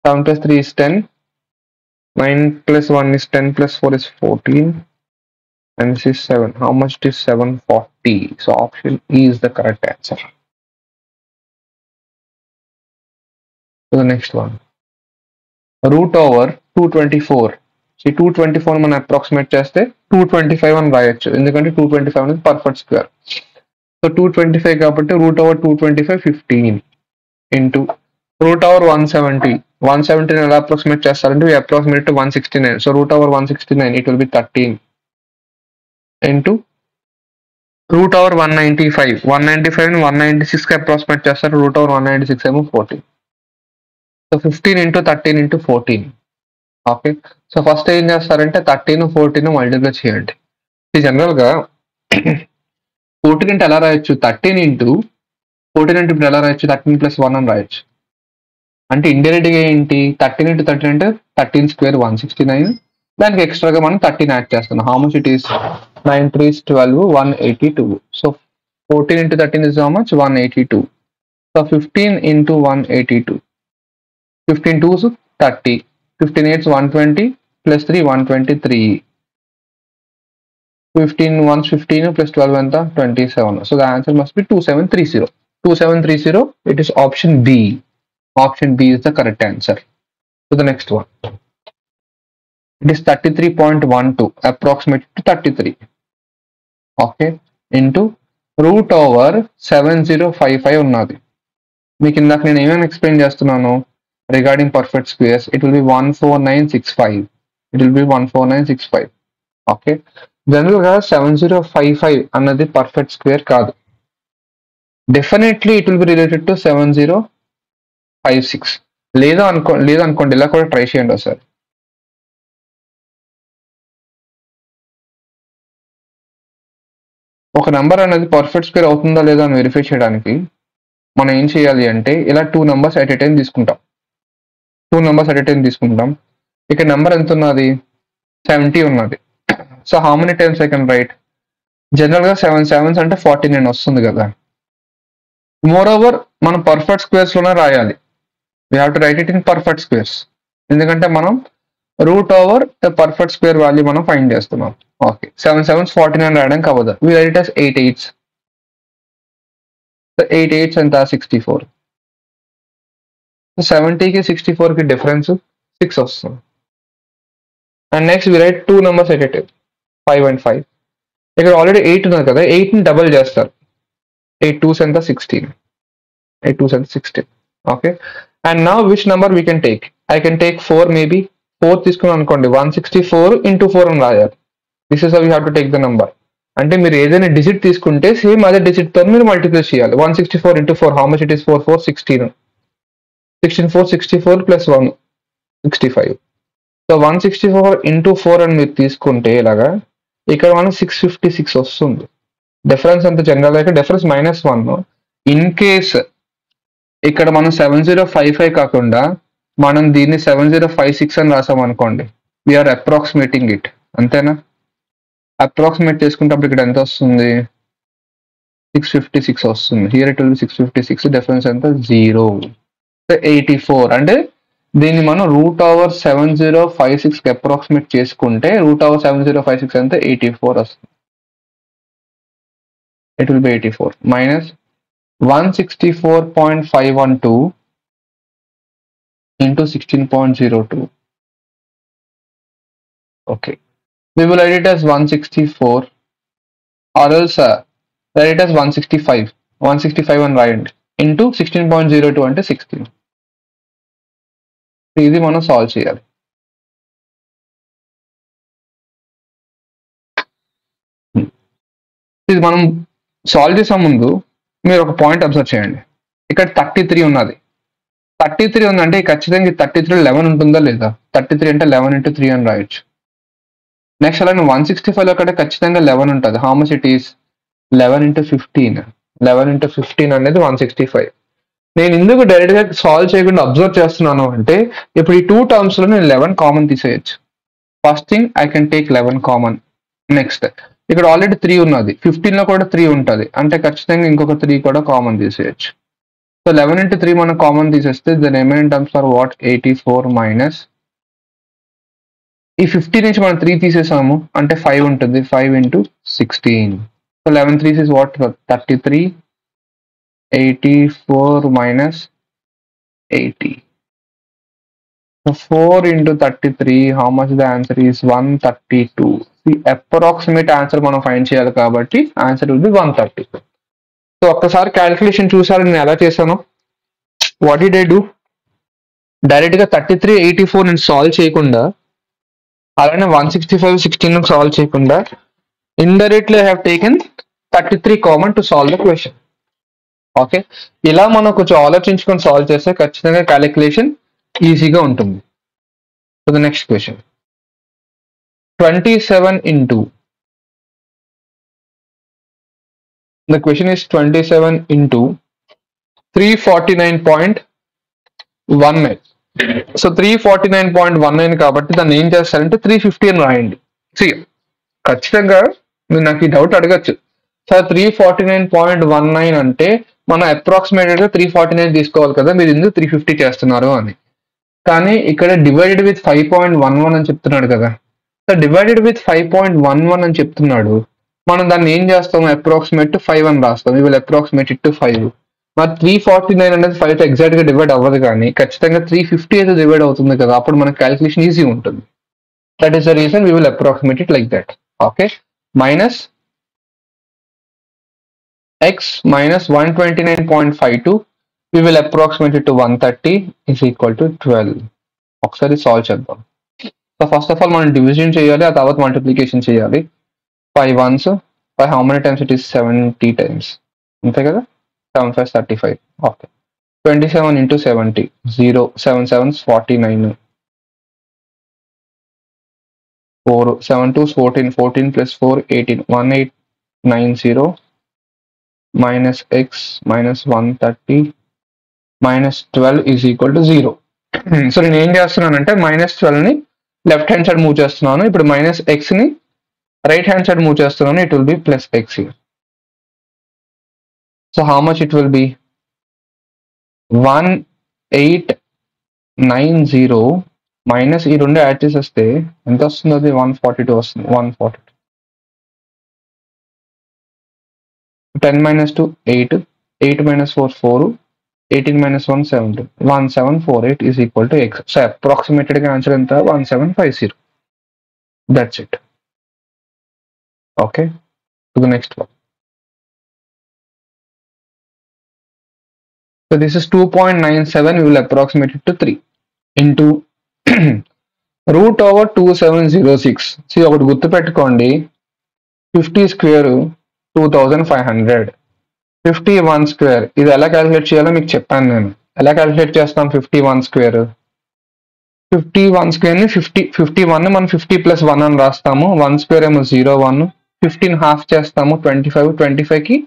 7 plus 3 is 10. 9 plus 1 is 10 plus 4 is 14. And this is 7. How much is 740? So option E is the correct answer. So the next one, root over 224. See 224 మనం approximate చేస్తే 225 అని రాయొచ్చు, ఎందుకంటే 225 అనేది perfect square. So 225 కాబట్టి root over 225 15 into root over 170. 170 ఎలా approximate చేస్తారంటే approximate 169. So root over 169 it will be 13 into root over 195. 195 ని 196 కి అప్రాక్సిమేట్ చేస్తారు, రూట్ ఓవర్ 196 ఏమో 14. So 15 into 13 into 14. Okay, so first ఏం చేస్తారంటే 13 14 మల్టిప్లై చేయండి. జనరల్ గా 14 అంటే ఎలా రాయొచ్చు? 13 ఇంటూ 14 అంటే ఇప్పుడు ఎలా రాయొచ్చు? 13 plus 1 అని రాయొచ్చు. అంటే ఇండైరెక్ట్ గా ఏంటి? 13 ఇంటూ 13 అంటే 13 స్క్వేర్ 169. దానికి ఎక్స్ట్రాగా మనం 13 యాడ్ చేస్తున్నాం. How much it is? 9 3 12 182. So 14 into 13 is how much? 182. So 15 into 182. 15 2s 30. 15 8s 120 plus 3 123. 15 1s 15 plus 12 ఎంత? 27. So the answer must be 2730. 2730. It is option B. Option B is the correct answer. So the next one, it is 33.12 approximate to 33. Okay, into root over 7055 ఉన్నది. మీకు ఇందాక నేను ఏమేమి explain చేస్తున్నాను regarding perfect squares? It will B 14965. It will B 14965. Okay, general గా 7055 అన్నది perfect square కాదు. Definitely it will be related to 7056. లేదనుకోండి ఇలా కూడా ట్రై చేయండి ఒకసారి. ఒక నెంబర్ అనేది పర్ఫెక్ట్ స్క్వేర్ అవుతుందా లేదా అని వెరిఫై చేయడానికి మనం ఏం చేయాలి అంటే ఇలా 2 numbers at a time తీసుకుంటాం. 2 numbers at a time తీసుకుంటాం. ఇక్కడ నెంబర్ ఎంత ఉన్నది? 70 ఉన్నది. So how many times I can write? General గా 7 sevens అంటే 49 వస్తుంది కదా. మోర్ ఓవర్ మనం పర్ఫెక్ట్ స్క్వేర్స్ లోనే రాయాలి. We have to right it in perfect squares. ఎందుకంటే మనం root over the perfect square value మనం ఫైండ్ చేస్తున్నాం. ఓకే, 7 sevens 49 రాయడానికి అవ్వదు. We write as 8 8s. So 8 8s ఎంత? 64. 70కి 64కి డిఫరెన్స్ 6 వస్తుంది. And next we write 2 numbers at a time, 5 and 5. ఇక్కడ already 8 ఉన్నది కదా, 8ని డబుల్ చేస్తారు. 8 2s ఎంత? 16. 8 2s ఎంత? 16. Okay, and now which number we can take? I can take 4 maybe. 4 తీసుకున్నాం అనుకోండి, 164 into 4 అని రాయాలి. This is how you have to take the number. అంటే మీరు ఏదైనా డిజిట్ తీసుకుంటే సేమ్ అదే డిజిట్ తో మీరు మల్టిప్లై చేయాలి. 164 into 4 how much it is? 4 4 16. 16 4 64 plus 1 65. So 164 into 4 అని మీరు తీసుకుంటే ఇలాగా ఇక్కడ మనకు 656 వస్తుంది. డిఫరెన్స్ అంత జనరల్ అయితే డిఫరెన్స్ -1. ఇన్ కేస్ ఇక్కడ మనం 7055 కాకుండా మనం దీన్ని 7056 అని రాసాం అనుకోండి, వీఆర్ అప్రాక్సిమేటింగ్ ఇట్. అంతేనా? అప్రాక్సిమేట్ చేసుకుంటే ఇక్కడ ఎంత వస్తుంది? 656 వస్తుంది. Here it will B 656. Difference ఎంత? 0. 84. అంటే దీన్ని మనం √7056 కి అప్రాక్సిమేట్ చేసుకుంటే √7056 అంటే 84 వస్తుంది. It will B 84 minus 164.512 into 16.02. Okay, we will write it as 164 or else write it as 165. 165 and write into 16.02 అంటే 16. ఇది మనం సాల్వ్ చేయాలి. ఇది మనం సాల్వ్ చేసే ముందు మీరు ఒక పాయింట్ అబ్జర్వ్ చేయండి. ఇక్కడ 33 ఉన్నది. 33 ఉందంటే ఖచ్చితంగా 33 11 ఉంటుందా లేదా? 33 అంటే 11 into 3 అని రాయొచ్చు. నెక్స్ట్ అలానే 165 లో కూడా ఖచ్చితంగా 11 ఉంటుంది. How much it is? 11 into 15. 11 into 15 అనేది 165. నేను ఎందుకు డైరెక్ట్ గా సాల్వ్ చేయకుండా అబ్జర్వ్ చేస్తున్నాను అంటే ఇప్పుడు ఈ 2 టర్మ్స్ లో నేను 11 కామన్ తీసేయచ్చు. First thing I can take 11 common. Next ఇక్కడ ఆల్రెడీ 3 ఉన్నది, 15 లో కూడా 3 ఉంటుంది అంటే ఖచ్చితంగా ఇంకొక 3 కూడా కామన్ తీసేయచ్చు. సో 11 into 3 మనం కామన్ తీసేస్తే the remaining terms are what? 84 minus ఈ 50 నుంచి మనం 3 తీసేసాము అంటే 5 ఉంటుంది. 5 into 16. So 11 3 is what? 33. 84 minus 80. So 4 into 33, how much the answer is? 132. The approximate answer మనం ఫైండ్ చేయాలి కాబట్టి ఆన్సర్ విల్ బి 130. సో ఒక్కసారి క్యాలిక్యులేషన్ చూసారు నేను ఎలా చేశాను. What did I do? Direct గా 33 84 నేను సాల్వ్ చేయకుండా, అలానే 165 16 సాల్వ్ చేయకుండా indirectly I have taken 33 common to solve the question. Okay, ఇలా మనం కొంచెం ఆలోచించుకొని సాల్వ్ చేస్తే ఖచ్చితంగా క్యాలిక్యులేషన్ ఈజీగా ఉంటుంది. So the next question 27 into, the question is 27 into 349.19. So 349.19 కాబట్టి దాన్ని ఏం చేస్తారంటే 350 అని రాయండి. ఖచ్చితంగా మీరు నాకు ఈ డౌట్ అడగచ్చు, సార్ 349.19 అంటే మనం అప్రాక్సిమేటెడ్ గా 349 తీసుకోవాలి కదా, మీరు ఎందుకు 350 చేస్తున్నారు అని. కానీ ఇక్కడ డివైడెడ్ విత్ 5.11 అని చెప్తున్నాడు కదా. సో డివైడెడ్ విత్ 5.11 అని చెప్తున్నాడు, మనం దాన్ని ఏం చేస్తాం? అప్రాక్సిమేట్ టు 5 అని రాస్తాం. We will approximate it to 5. మరి 349 అనేది 5 తో ఎగ్జాక్ట్ గా డివైడ్ అవ్వదు, కానీ ఖచ్చితంగా 350 అయితే డివైడ్ అవుతుంది కదా, అప్పుడు మనకి క్యాలిక్యులేషన్ ఈజీ ఉంటుంది. That is the reason we will approximate it like that. Okay, minus x minus 129.52, we will approximate it to 130 is equal to 12. ఒకసారి సాల్వ్ చేద్దాం. సో ఫస్ట్ ఆఫ్ ఆల్ మనం డివిజన్ చేయాలి, ఆ తర్వాత మల్టిప్లికేషన్ చేయాలి. 5 ones, 5 how many times it is? 70 times. అంతే కదా, 7 5 35. Okay, 27 into 70, 0 7 7s 49, 4 7 2s 14, 14 plus 4 18, 18 90 minus x minus 130 minus 12 is equal to 0. So నేను ఏం చేస్తున్నానంటే -12ని లెఫ్ట్ హ్యాండ్ సైడ్ మూవ్ చేస్తున్నాను. ఇప్పుడు -xని రైట్ హ్యాండ్ సైడ్ మూవ్ చేస్తున్నాను. It will B plus x here. So how much it will B 1890 minus ఈ రెండు add చేసేస్తే ఎంత వస్తుంది? అది 142 వస్తుంది. 142 10 minus 2 8 8 minus 4 4 18 minus 1 17 1748 is equal to x. So approximated answer enta 1750. That's it. Okay, to the next one. So this is 2.97. We will approximate it to 3 into root over 2706. See, ఒకటి గుర్తు పెట్టుకోండి, 50 square 2500, 51 square ఇది ఎలా calculate చేయాలో మీకు చెప్పాను నేను. ఎలా క్యాలిక్యులేట్ చేస్తాం? 51 square ని 51 మనం 50 plus 1 అని రాస్తాము. 1 square ఏమో 0 1, 15 హాఫ్ చేస్తాము 25కి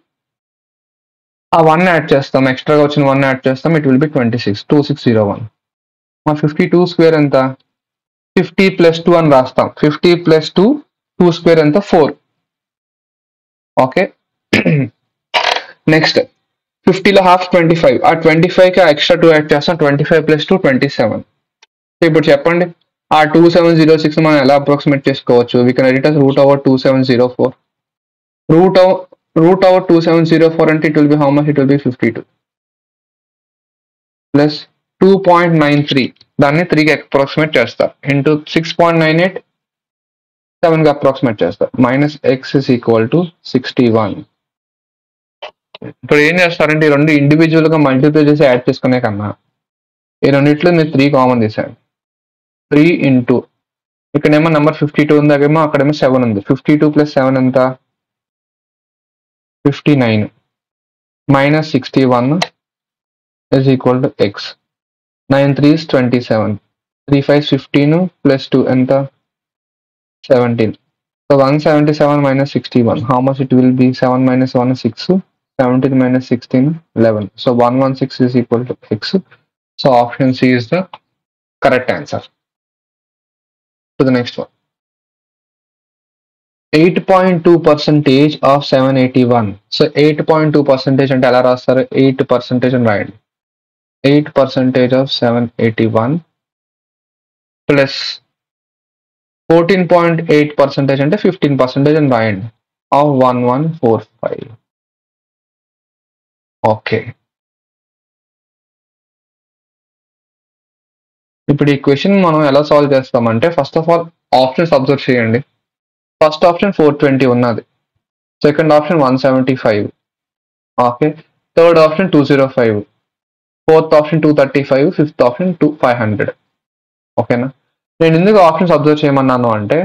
ఆ 1 యాడ్ చేస్తాం, ఎక్స్ట్రాగా వచ్చిన 1 యాడ్ చేస్తాం. ఇట్ విల్ బి 26 మా 52 స్క్వేర్ ఎంత? 50 plus 2 అని రాస్తాం. 50 plus 2 స్క్వేర్ ఎంత? 4. ఓకే, నెక్స్ట్ 50లో హాఫ్ 25, ఆ 25కి ఎక్స్ట్రా 2 యాడ్ చేస్తాం. 25 plus 2 27. ఇప్పుడు చెప్పండి, ఆ 2706 మనం ఎలా అప్రాక్సిమేట్ చేసుకోవచ్చు? We can write as root over 2704. root over 2704 అంటే it will be how much? It will be 52 plus 2.93. దాన్ని 3కి అప్రాక్సిమేట్ చేస్తారు. ఇంటూ 6.98 7కి అప్రాక్సిమేట్ చేస్తారు. Minus X is equal to 61. ఇప్పుడు ఏం చేస్తారంటే ఈ రెండు ఇండివిజువల్ గా మల్టిప్లై చేసి యాడ్ చేసుకునే కన్నా ఈ రెండిట్లో మీరు 3 కామన్ తీసాను. 3 ఇంటూ ఇక్కడేమో నెంబర్ 52 ఉంది, అక్కడేమో 7 ఉంది. 52 plus 7 ఎంత? 59 minus 61 is equal to x. 9 3 is 27. 3 5 15 plus 2 ఎంత? 17. So 177 minus 61. How much it will be? 7 minus 1 is 6. 17 minus 16 11. So 116 is equal to x. So option C is the correct answer. To the next one. 8.2% of 781. So 8.2% అంటే ఎలా రాస్తారు? 8% అని రాయండి. 8% of 781 plus 14.8% అంటే 15% అని రాయండి. of 1145. Okay, ఇప్పుడు ఈ క్వశ్చన్ మనం ఎలా సాల్వ్ చేస్తామంటే first of all options observe చేయండి. ఫస్ట్ ఆప్షన్ 420 ఉన్నది, second option 175, okay, third option 205, fourth option 235, fifth option 500. ఓకేనా? నేను ఎందుకు ఆప్షన్స్ అబ్జర్వ్ చేయమన్నాను అంటే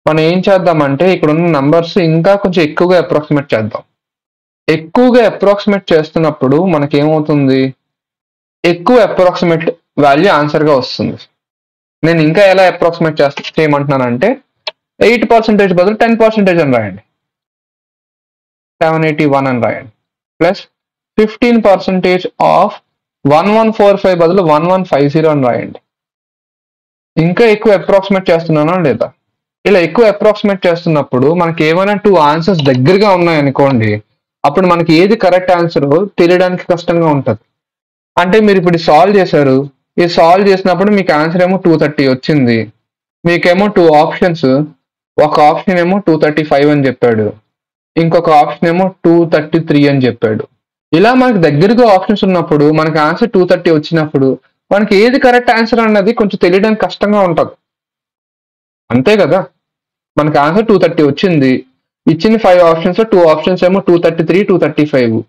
మనం ఏం చేద్దామంటే ఇక్కడ ఉన్న నంబర్స్ ఇంకా కొంచెం ఎక్కువగా అప్రాక్సిమేట్ చేద్దాం. ఎక్కువగా అప్రాక్సిమేట్ చేస్తున్నప్పుడు మనకేమవుతుంది? ఎక్కువ అప్రాక్సిమేట్ వాల్యూ ఆన్సర్గా వస్తుంది. నేను ఇంకా ఎలా అప్రాక్సిమేట్ చేయమంటున్నానంటే 8% బదులు 10% అని రాయండి. 781 అని రాయండి. ప్లస్ 15% ఆఫ్ 1145 బదులు 1150 అని రాయండి. ఇంకా ఎక్కువ అప్రాక్సిమేట్ చేస్తున్నానా లేదా? ఇలా ఎక్కువ అప్రాక్సిమేట్ చేస్తున్నప్పుడు మనకి ఏమైనా 2 ఆన్సర్స్ దగ్గరగా ఉన్నాయనుకోండి, అప్పుడు మనకి ఏది కరెక్ట్ ఆన్సర్ తెలియడానికి కష్టంగా ఉంటుంది. అంటే మీరు ఇప్పుడు సాల్వ్ చేశారు, ఇది సాల్వ్ చేసినప్పుడు మీకు ఆన్సర్ ఏమో 230 వచ్చింది, మీకేమో 2 ఆప్షన్స్, ఒక ఆప్షన్ ఏమో 235 అని చెప్పాడు, ఇంకొక ఆప్షన్ ఏమో 233 అని చెప్పాడు. ఇలా మనకి దగ్గరగా ఆప్షన్స్ ఉన్నప్పుడు మనకి ఆన్సర్ 230 వచ్చినప్పుడు మనకి ఏది కరెక్ట్ ఆన్సర్ అన్నది కొంచెం తెలియడానికి కష్టంగా ఉంటుంది. అంతే కదా? మనకి ఆన్సర్ 230 వచ్చింది, ఇచ్చిన 5 ఆప్షన్స్ 2 ఆప్షన్స్ ఏమో 233 235,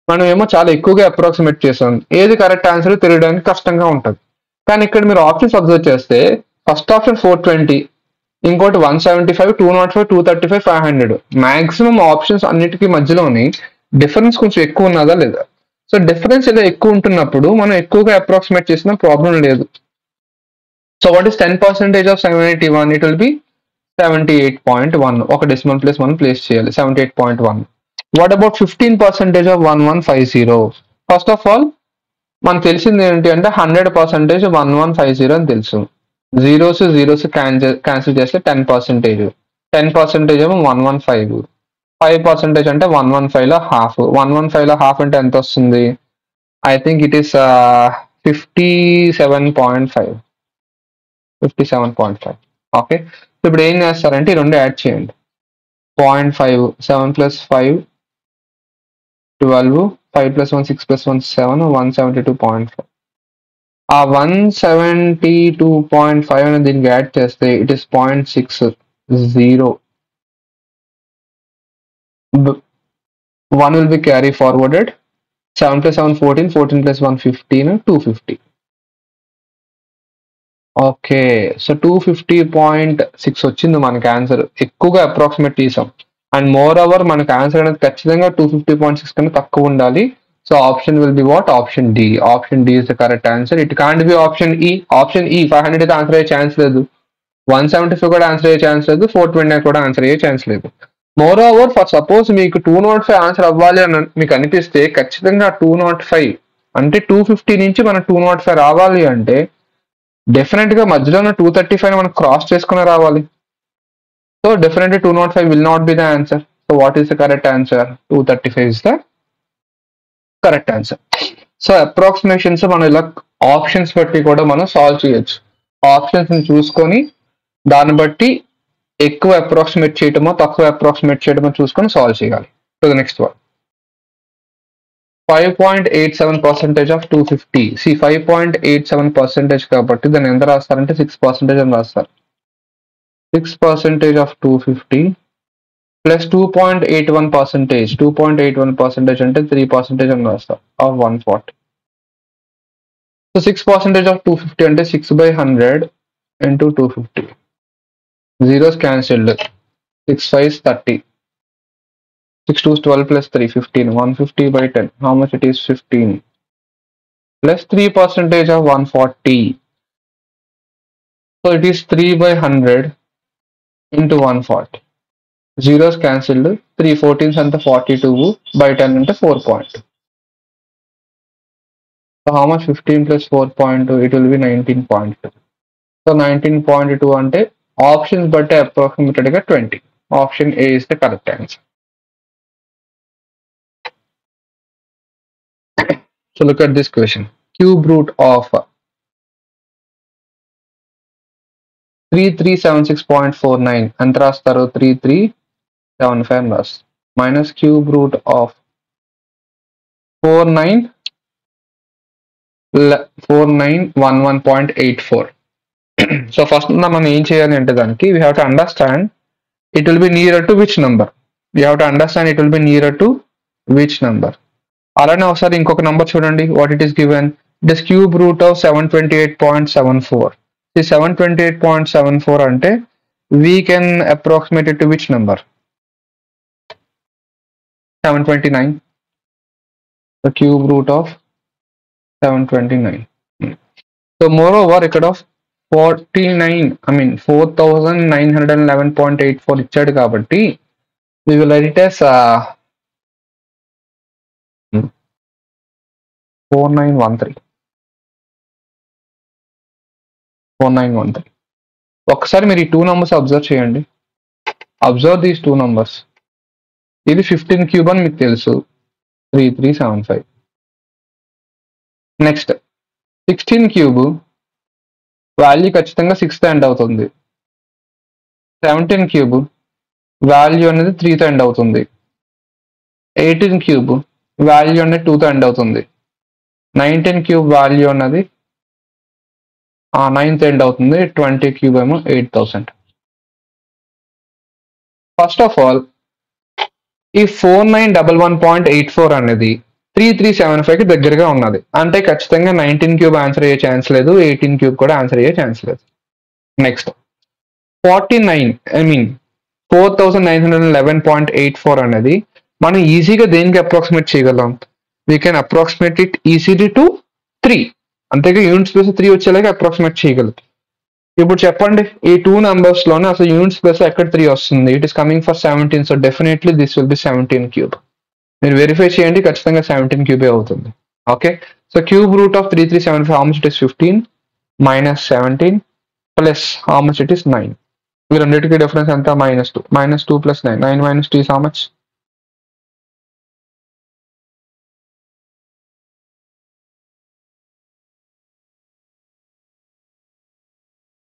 మనం ఏమో చాలా ఎక్కువగా అప్రాక్సిమేట్ చేసాం, ఏది కరెక్ట్ ఆన్సర్ తెలియడానికి కష్టంగా ఉంటుంది. కానీ ఇక్కడ మీరు ఆప్షన్స్ అబ్జర్వ్ చేస్తే ఫస్ట్ ఆప్షన్ 420, ఇంకోటి 175, 205, 235, 500. మాక్సిమం ఆప్షన్స్ అన్నిటికీ మధ్యలోని డిఫరెన్స్ కొంచెం ఎక్కువ ఉన్నదా లేదా? సో డిఫరెన్స్ ఏదో ఎక్కువ ఉంటున్నప్పుడు మనం ఎక్కువగా అప్రాక్సిమేట్ చేసిన ప్రాబ్లం లేదు. So what is 10% of 781? It will be 78.1 ఒక డెసిమల్ ప్లేస్ మనం ప్లేస్ చేయాలి 78.1. What about 15% of 1150? First of all మనకు తెలిసింది ఏంటి అంటే 100% 1150 అని తెలుసు. జీరోస్ క్యాన్సిల్ చేస్తే 10%. 10% ఏమో 115. 5% అంటే 115 లో హాఫ్. 115 లో హాఫ్ అంటే ఎంత వస్తుంది? I think it is 57.5. 57.5. Okay, ఇప్పుడు ఏం చేస్తారంటే ఈ రెండు యాడ్ చేయండి. 0.5, 7 + 5 12, 5 + 1 6 + 1 7, 172.5. ఆ 172.5 అనేది దీనికి యాడ్ చేస్తే it is 0.60. 1 will be carry forwarded. 7 + 7 14, 14 + 1 15, 250. Okay, so 250.6 వచ్చింది మనకి ఆన్సర్. ఎక్కువగా అప్రాక్సిమేట్ తీసాం. అండ్ మోర్ ఓవర్ మనకి ఆన్సర్ అనేది ఖచ్చితంగా 250.6 కన్నా తక్కువ ఉండాలి. So option will be what? Option D. Option D is the correct answer. It can't be option E. Option E 500 అయితే ఆన్సర్ అయ్యే ఛాన్స్ లేదు, 175 కూడా ఆన్సర్ అయ్యే ఛాన్స్ లేదు, 429 కూడా ఆన్సర్ అయ్యే ఛాన్స్ లేదు. మోర్ ఓవర్ ఫర్ సపోజ్ మీకు 205 ఆన్సర్ అవ్వాలి అని మీకు అనిపిస్తే ఖచ్చితంగా 205 అంటే 250 నుంచి మనం 205 రావాలి అంటే డెఫినెట్ గా మధ్యలో 235 మనం క్రాస్ చేసుకుని రావాలి. So definitely 205 will not be the answer. So what is the correct answer? 235 is the correct answer. So approximations మనం ఇలా ఆప్షన్స్ బట్టి కూడా మనం సాల్వ్ చేయొచ్చు. ఆప్షన్స్ ని చూసుకొని దాన్ని బట్టి ఎక్కువ అప్రాక్సిమేట్ చేయటమో తక్కువ అప్రాక్సిమేట్ చేయటమో చూసుకొని సాల్వ్ చేయాలి. So the next one 5.87% of 250. 5.87% కాబట్టి దాన్ని ఎంత రాస్తారంటే 6% అని రాస్తారు. 6% ఆఫ్ 250 ప్లస్ 2.81%. 2.81% అంటే 3% అని రాస్తారు ఆఫ్ 140. సో 6% ఆఫ్ 250 అంటే 6/100 into 250. Zeros cancelled. 6 5 30. 6 2 12 plus 3 15. 150/10. How much it is? 15. Plus 3% of 140. So it is 3/100 into 140. Zeros cancelled. 3 14s and 42/10 into 4. So how much? 15 plus 4.2? It will be 19.2. So 19.2 ante options but approximately 20. Option A is the correct answer. So look at this question. Cube root of 3376.49 అంతరాస్తారు 3375 minus cube root of 4911.84. So first మనం ఏం చేయాలి అంటే దానికి we have to understand it will be nearer to which number. We have to understand it will be nearer to which number. అలానే ఒకసారి ఇంకొక number చూడండి. What it is given? It is cube root of 728.74. ఈ 728.74 అంటే we can approximate it to which number? 729. The cube root of 729. So moreover ఇక్కడ 4911.84 ఇచ్చాడు కాబట్టి we will write it as 4913. ఒకసారి మీరు ఈ 2 నంబర్స్ అబ్జర్వ్ చేయండి. Observe these 2 numbers. ఇది 15 క్యూబ్ అని మీకు తెలుసు, 3375. నెక్స్ట్ 16 క్యూబ్ వాల్యూ ఖచ్చితంగా 6తో ఎండ్ అవుతుంది. 17 క్యూబ్ వాల్యూ అనేది 3తో ఎండ్ అవుతుంది. 18 క్యూబ్ వాల్యూ అనేది 2తో ఎండ్ అవుతుంది. 19 క్యూబ్ వాల్యూ అన్నది 9తో ఎండ్ అవుతుంది. 20 క్యూబ్ ఏమో 8000. ఫస్ట్ ఆఫ్ ఆల్ ఈ 4911.84 అనేది 3375కి దగ్గరగా ఉన్నది అంటే ఖచ్చితంగా 19 క్యూబ్ ఆన్సర్ అయ్యే ఛాన్స్ లేదు, 18 క్యూబ్ కూడా ఆన్సర్ అయ్యే ఛాన్స్ లేదు. నెక్స్ట్ 4911.84 అనేది మనం ఈజీగా దేనికి అప్రాక్సిమేట్ చేయగలం? We can approximate it easily to 3. అంతేగా యూనిట్ ప్లేస్ 3 వచ్చేలాగా అప్రాక్సిమేట్ చేయగలం. ఇప్పుడు చెప్పండి ఈ టూ నెంబర్స్ లోనే అసలు యూనిట్స్ ప్లేస్ ఎక్కడ 3 వస్తుంది? It is coming for 17. So definitely this will be 17 cube. మీరు వెరిఫై చేయండి, ఖచ్చితంగా 17 క్యూబే అవుతుంది. Okay, so cube root of 3375 how much it is? 15 minus 17 plus how much it is? 9. ఈ రెండింటికి డిఫరెన్స్ ఎంత? -2. -2 plus 9. 9 minus 2 is how much?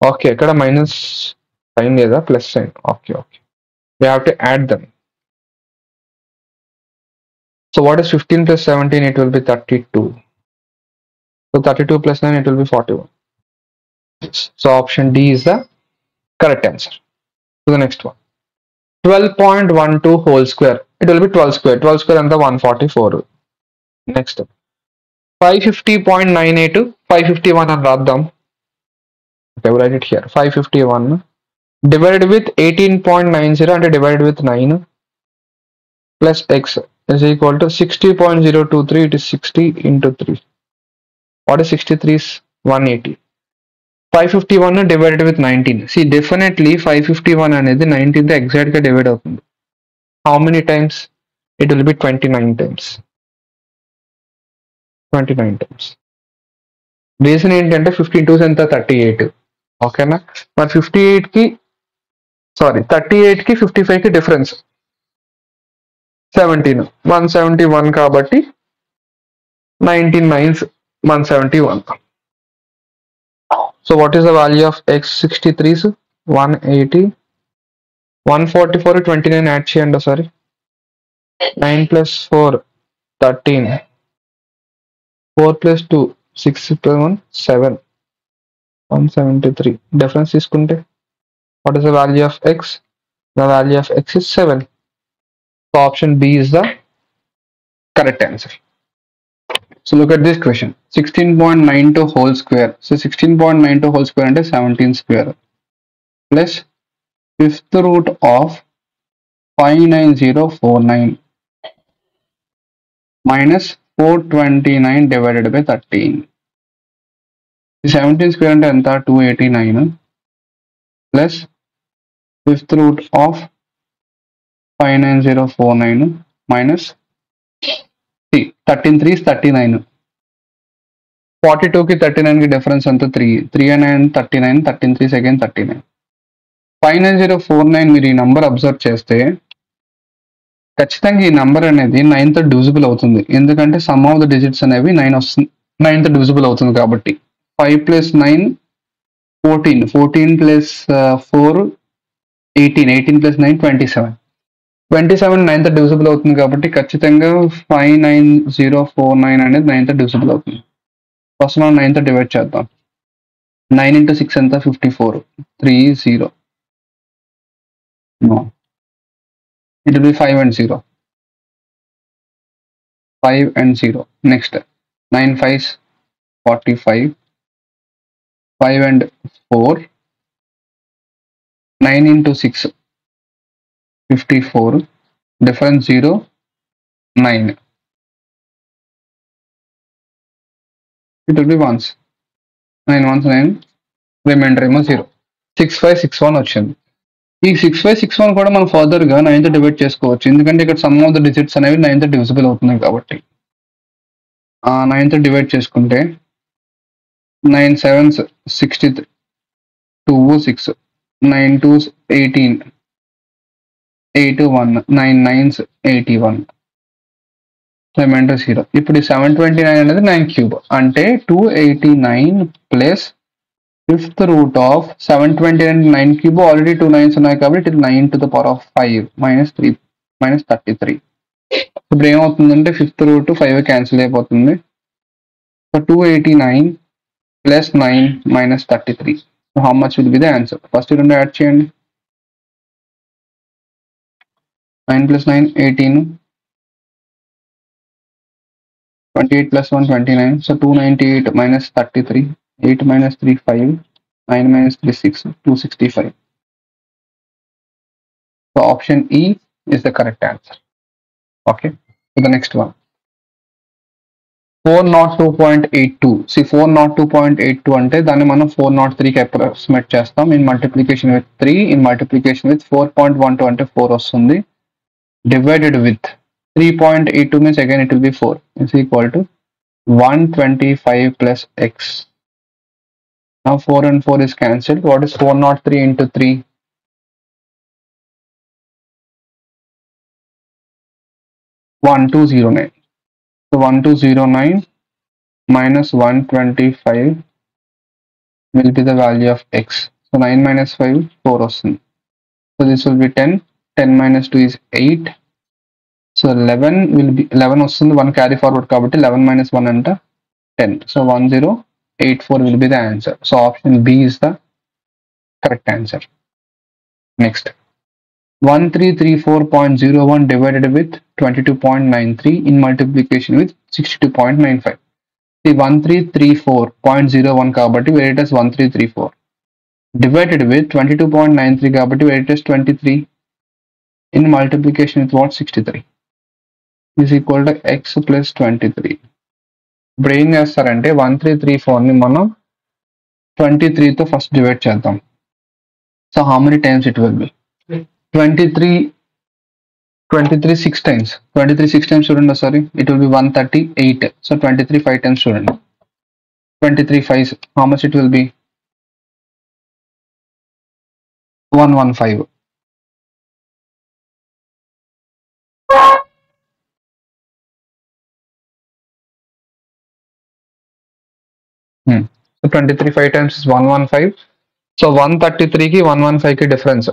Okay, ఇక్కడ minus sign లేదా plus sign? Okay okay, we have to add them. So what is 15 plus 17? It will be 32. So 32 plus 9, it will be 41. So option D is the correct answer. To the next one. 12.12 whole square. It will be 12 square. 12 square and the 144. Next. 550.98. 551 and Radham. Okay, we'll write it here. 551 divided with 18.90 and divided with 9 plus x is equal to 60.023. It is 60 into 3. What is 63? Is 180. 551 divided with 19. See, definitely 551 అనేది 19 తో exact గా divide అవుతుంది. How many times? It will be 29 times. 29 times. Reason ఏంటంటే 15 2s ఎంత? 38. ఓకేనా? మరి 58 కి 38 కి 55 కి డిఫరెన్స్ 17. 171 కాబట్టి 19 9s 171. So what is the value of x? 63s 180. 144 29 add చేయండి ఒకసారి. 9 plus 4 13. 4 plus 2 6 plus 1 7. 173. Difference తీసుకుంటే what is the value of x? The value of x is 7. So option B is the correct answer. So look at this question. 16.92 whole square. So 16.92 whole square అంటే 17 square plus fifth root of 59049 minus 429 divided by 13. 17 square అంటే ఎంత? 289 plus fifth root of 59049 minus 13 3 is 39. 42 కి 39 కి difference ఎంత? 3. 3 and 9 39. 13 3 again 39. 59049 మీరు ఈ number observe చేస్తే ఖచ్చితంగా ఈ నంబర్ అనేది 9 తో డివిజిబుల్ అవుతుంది. ఎందుకంటే సమ్ ఆఫ్ ద డిజిట్స్ అనేవి 9 వస్తుంది, 9 తో డివిజిబుల్ అవుతుంది కాబట్టి. 5 plus 9 14. 14 plus 4 18. 18 plus 9 27. 27 9 తో డివిజిబుల్ అవుతుంది కాబట్టి ఖచ్చితంగా 59049 అనేది 9 తో డివిజిబుల్ అవుతుంది. ఫస్ట్ మనం 9 తో డివైడ్ చేద్దాం. 9 into 6 ఎంత? 54. 3 0. No. It will be 5 and 0. 5 and 0. Next. 9 5s 45. 5 and 4. 9 into 6 54. Difference 0 9. It will be ones. 9 ones 9. Remainder ఏమో 0. 6561 వచ్చింది. ఈ 6561 కూడా మనం ఫర్దర్ గా 9 తో డివైడ్ చేసుకోవచ్చు, ఎందుకంటే ఇక్కడ సమ్ ఆఫ్ ద డిజిట్స్ అనేవి 9 తో డివిజిబుల్ అవుతున్నాయి కాబట్టి. 9 తో డివైడ్ చేసుకుంటే 9 7s 63. 2 6. 9 2s 18. 8 1. 9 9s 81. రిమైండర్ 0. ఇప్పుడు 729 అనేది 9 క్యూబ్ అంటే 289 plus fifth root of 729 9 cube already 2 9s ఉన్నాయి కాబట్టి ఇది 9 to the power of 5 minus 3 minus 33. ఇప్పుడు ఏమవుతుందంటే ఫిఫ్త్ రూట్ 5 క్యాన్సిల్ అయిపోతుంది. So 289 plus 9 minus 33. So how much will be the answer? First రెండు యాడ్ చేయండి. 9 plus 9 18. 28 plus 1 29. So 298 minus 33. 8 minus 3 5. 9 minus 3 6. 265. So option E is the correct answer. Okay. So the next one. 402.82. See 402.82 అంటే దాన్ని మనం 403కి approximate చేస్తాం. In multiplication with 3, in multiplication with 4.12 అంటే 4 వస్తుంది. Divided with 3.82 means again it will be 4 is equal to 125 plus x. Now 4 and 4 is cancelled. What is 403 into 3? 1209. So 1209 minus 125 will be the value of x. So 9 minus 5, 4 awesome. So this will be 10. 10 minus 2 is 8. So 11 will be 11 awesome. 1 carry forward kabatti 11 minus 1 anta 10. So 1084 will be the answer. So option B is the correct answer. Next. 1334.01 divided with 22.93 in multiplication with 62.95. See 1334.01 kabatti where it is 1334 divided with 22.93 kabatti where it is 23 in multiplication with what? 63 is equal to x plus 23. ఇప్పుడు ఏం చేస్తారంటే 1334 ని మనం 23 తో first divide చేద్దాం. So how many times it will B? 23 6 times. 23 6 times చూడండి ఒకసారి. It will be 138. So 23 5 times చూడండి. 23 5 how much it will be? 115. So 23 5 times is 115. So 133 కి 115 కి డిఫరెన్స్.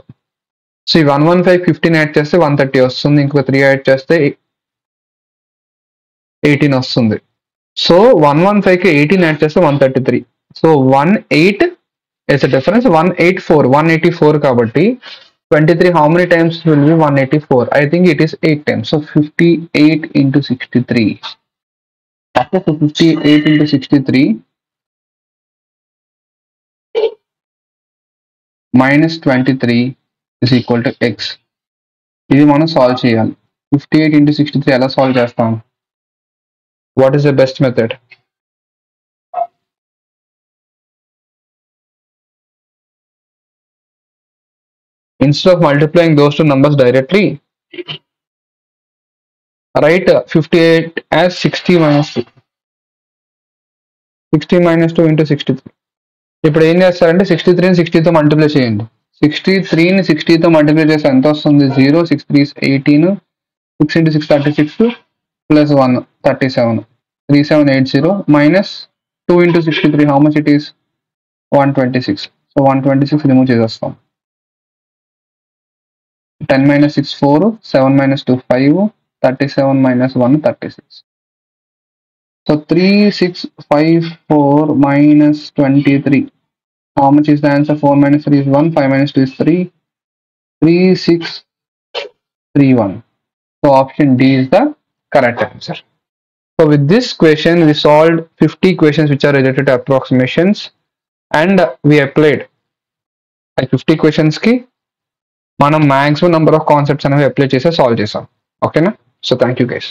సో ఈ 115 15 యాడ్ చేస్తే 130 వస్తుంది. ఇంకొక 3 యాడ్ చేస్తే 18 వస్తుంది. సో 115 కి 18 యాడ్ చేస్తే 133. So 18 is a difference. 184 కాబట్టి 23 how many times will be 184? I think it is 8 times. So 58 into 63. After 58 into 63 minus 23 is equal to x. ఇది మనం సాల్వ్ చేయాలి. 58 into 63 ఎలా సాల్వ్ చేస్తాం? What is the best method? Instead of multiplying those two numbers directly, write 58 as 60 minus 2. 60 minus 2 into 63. ఇప్పుడు ఏం చేస్తారంటే 63ని 60తో multiply చేయండి. 63ని 60తో multiply చేస్తే ఎంత వస్తుంది? 0 6 3 is 18. 6 into 6 36 plus 1 37. 3780 minus 2 into 63 how much it is? 126. So 126 remove చేసేస్తాం. 10 minus 6 4, 7 minus 2 5, 37 minus 1 36. So 3654 minus 23. How much is the answer? 4 minus 3 is 1, 5 minus 2 is 3, 3631. So option D is the correct answer. So with this question we solved 50 questions which are related to approximations and we applied like 50 questions ki మనం maximum number of concepts అనేవి apply చేసి solve చేసాం. ఓకేనా? So thank you guys.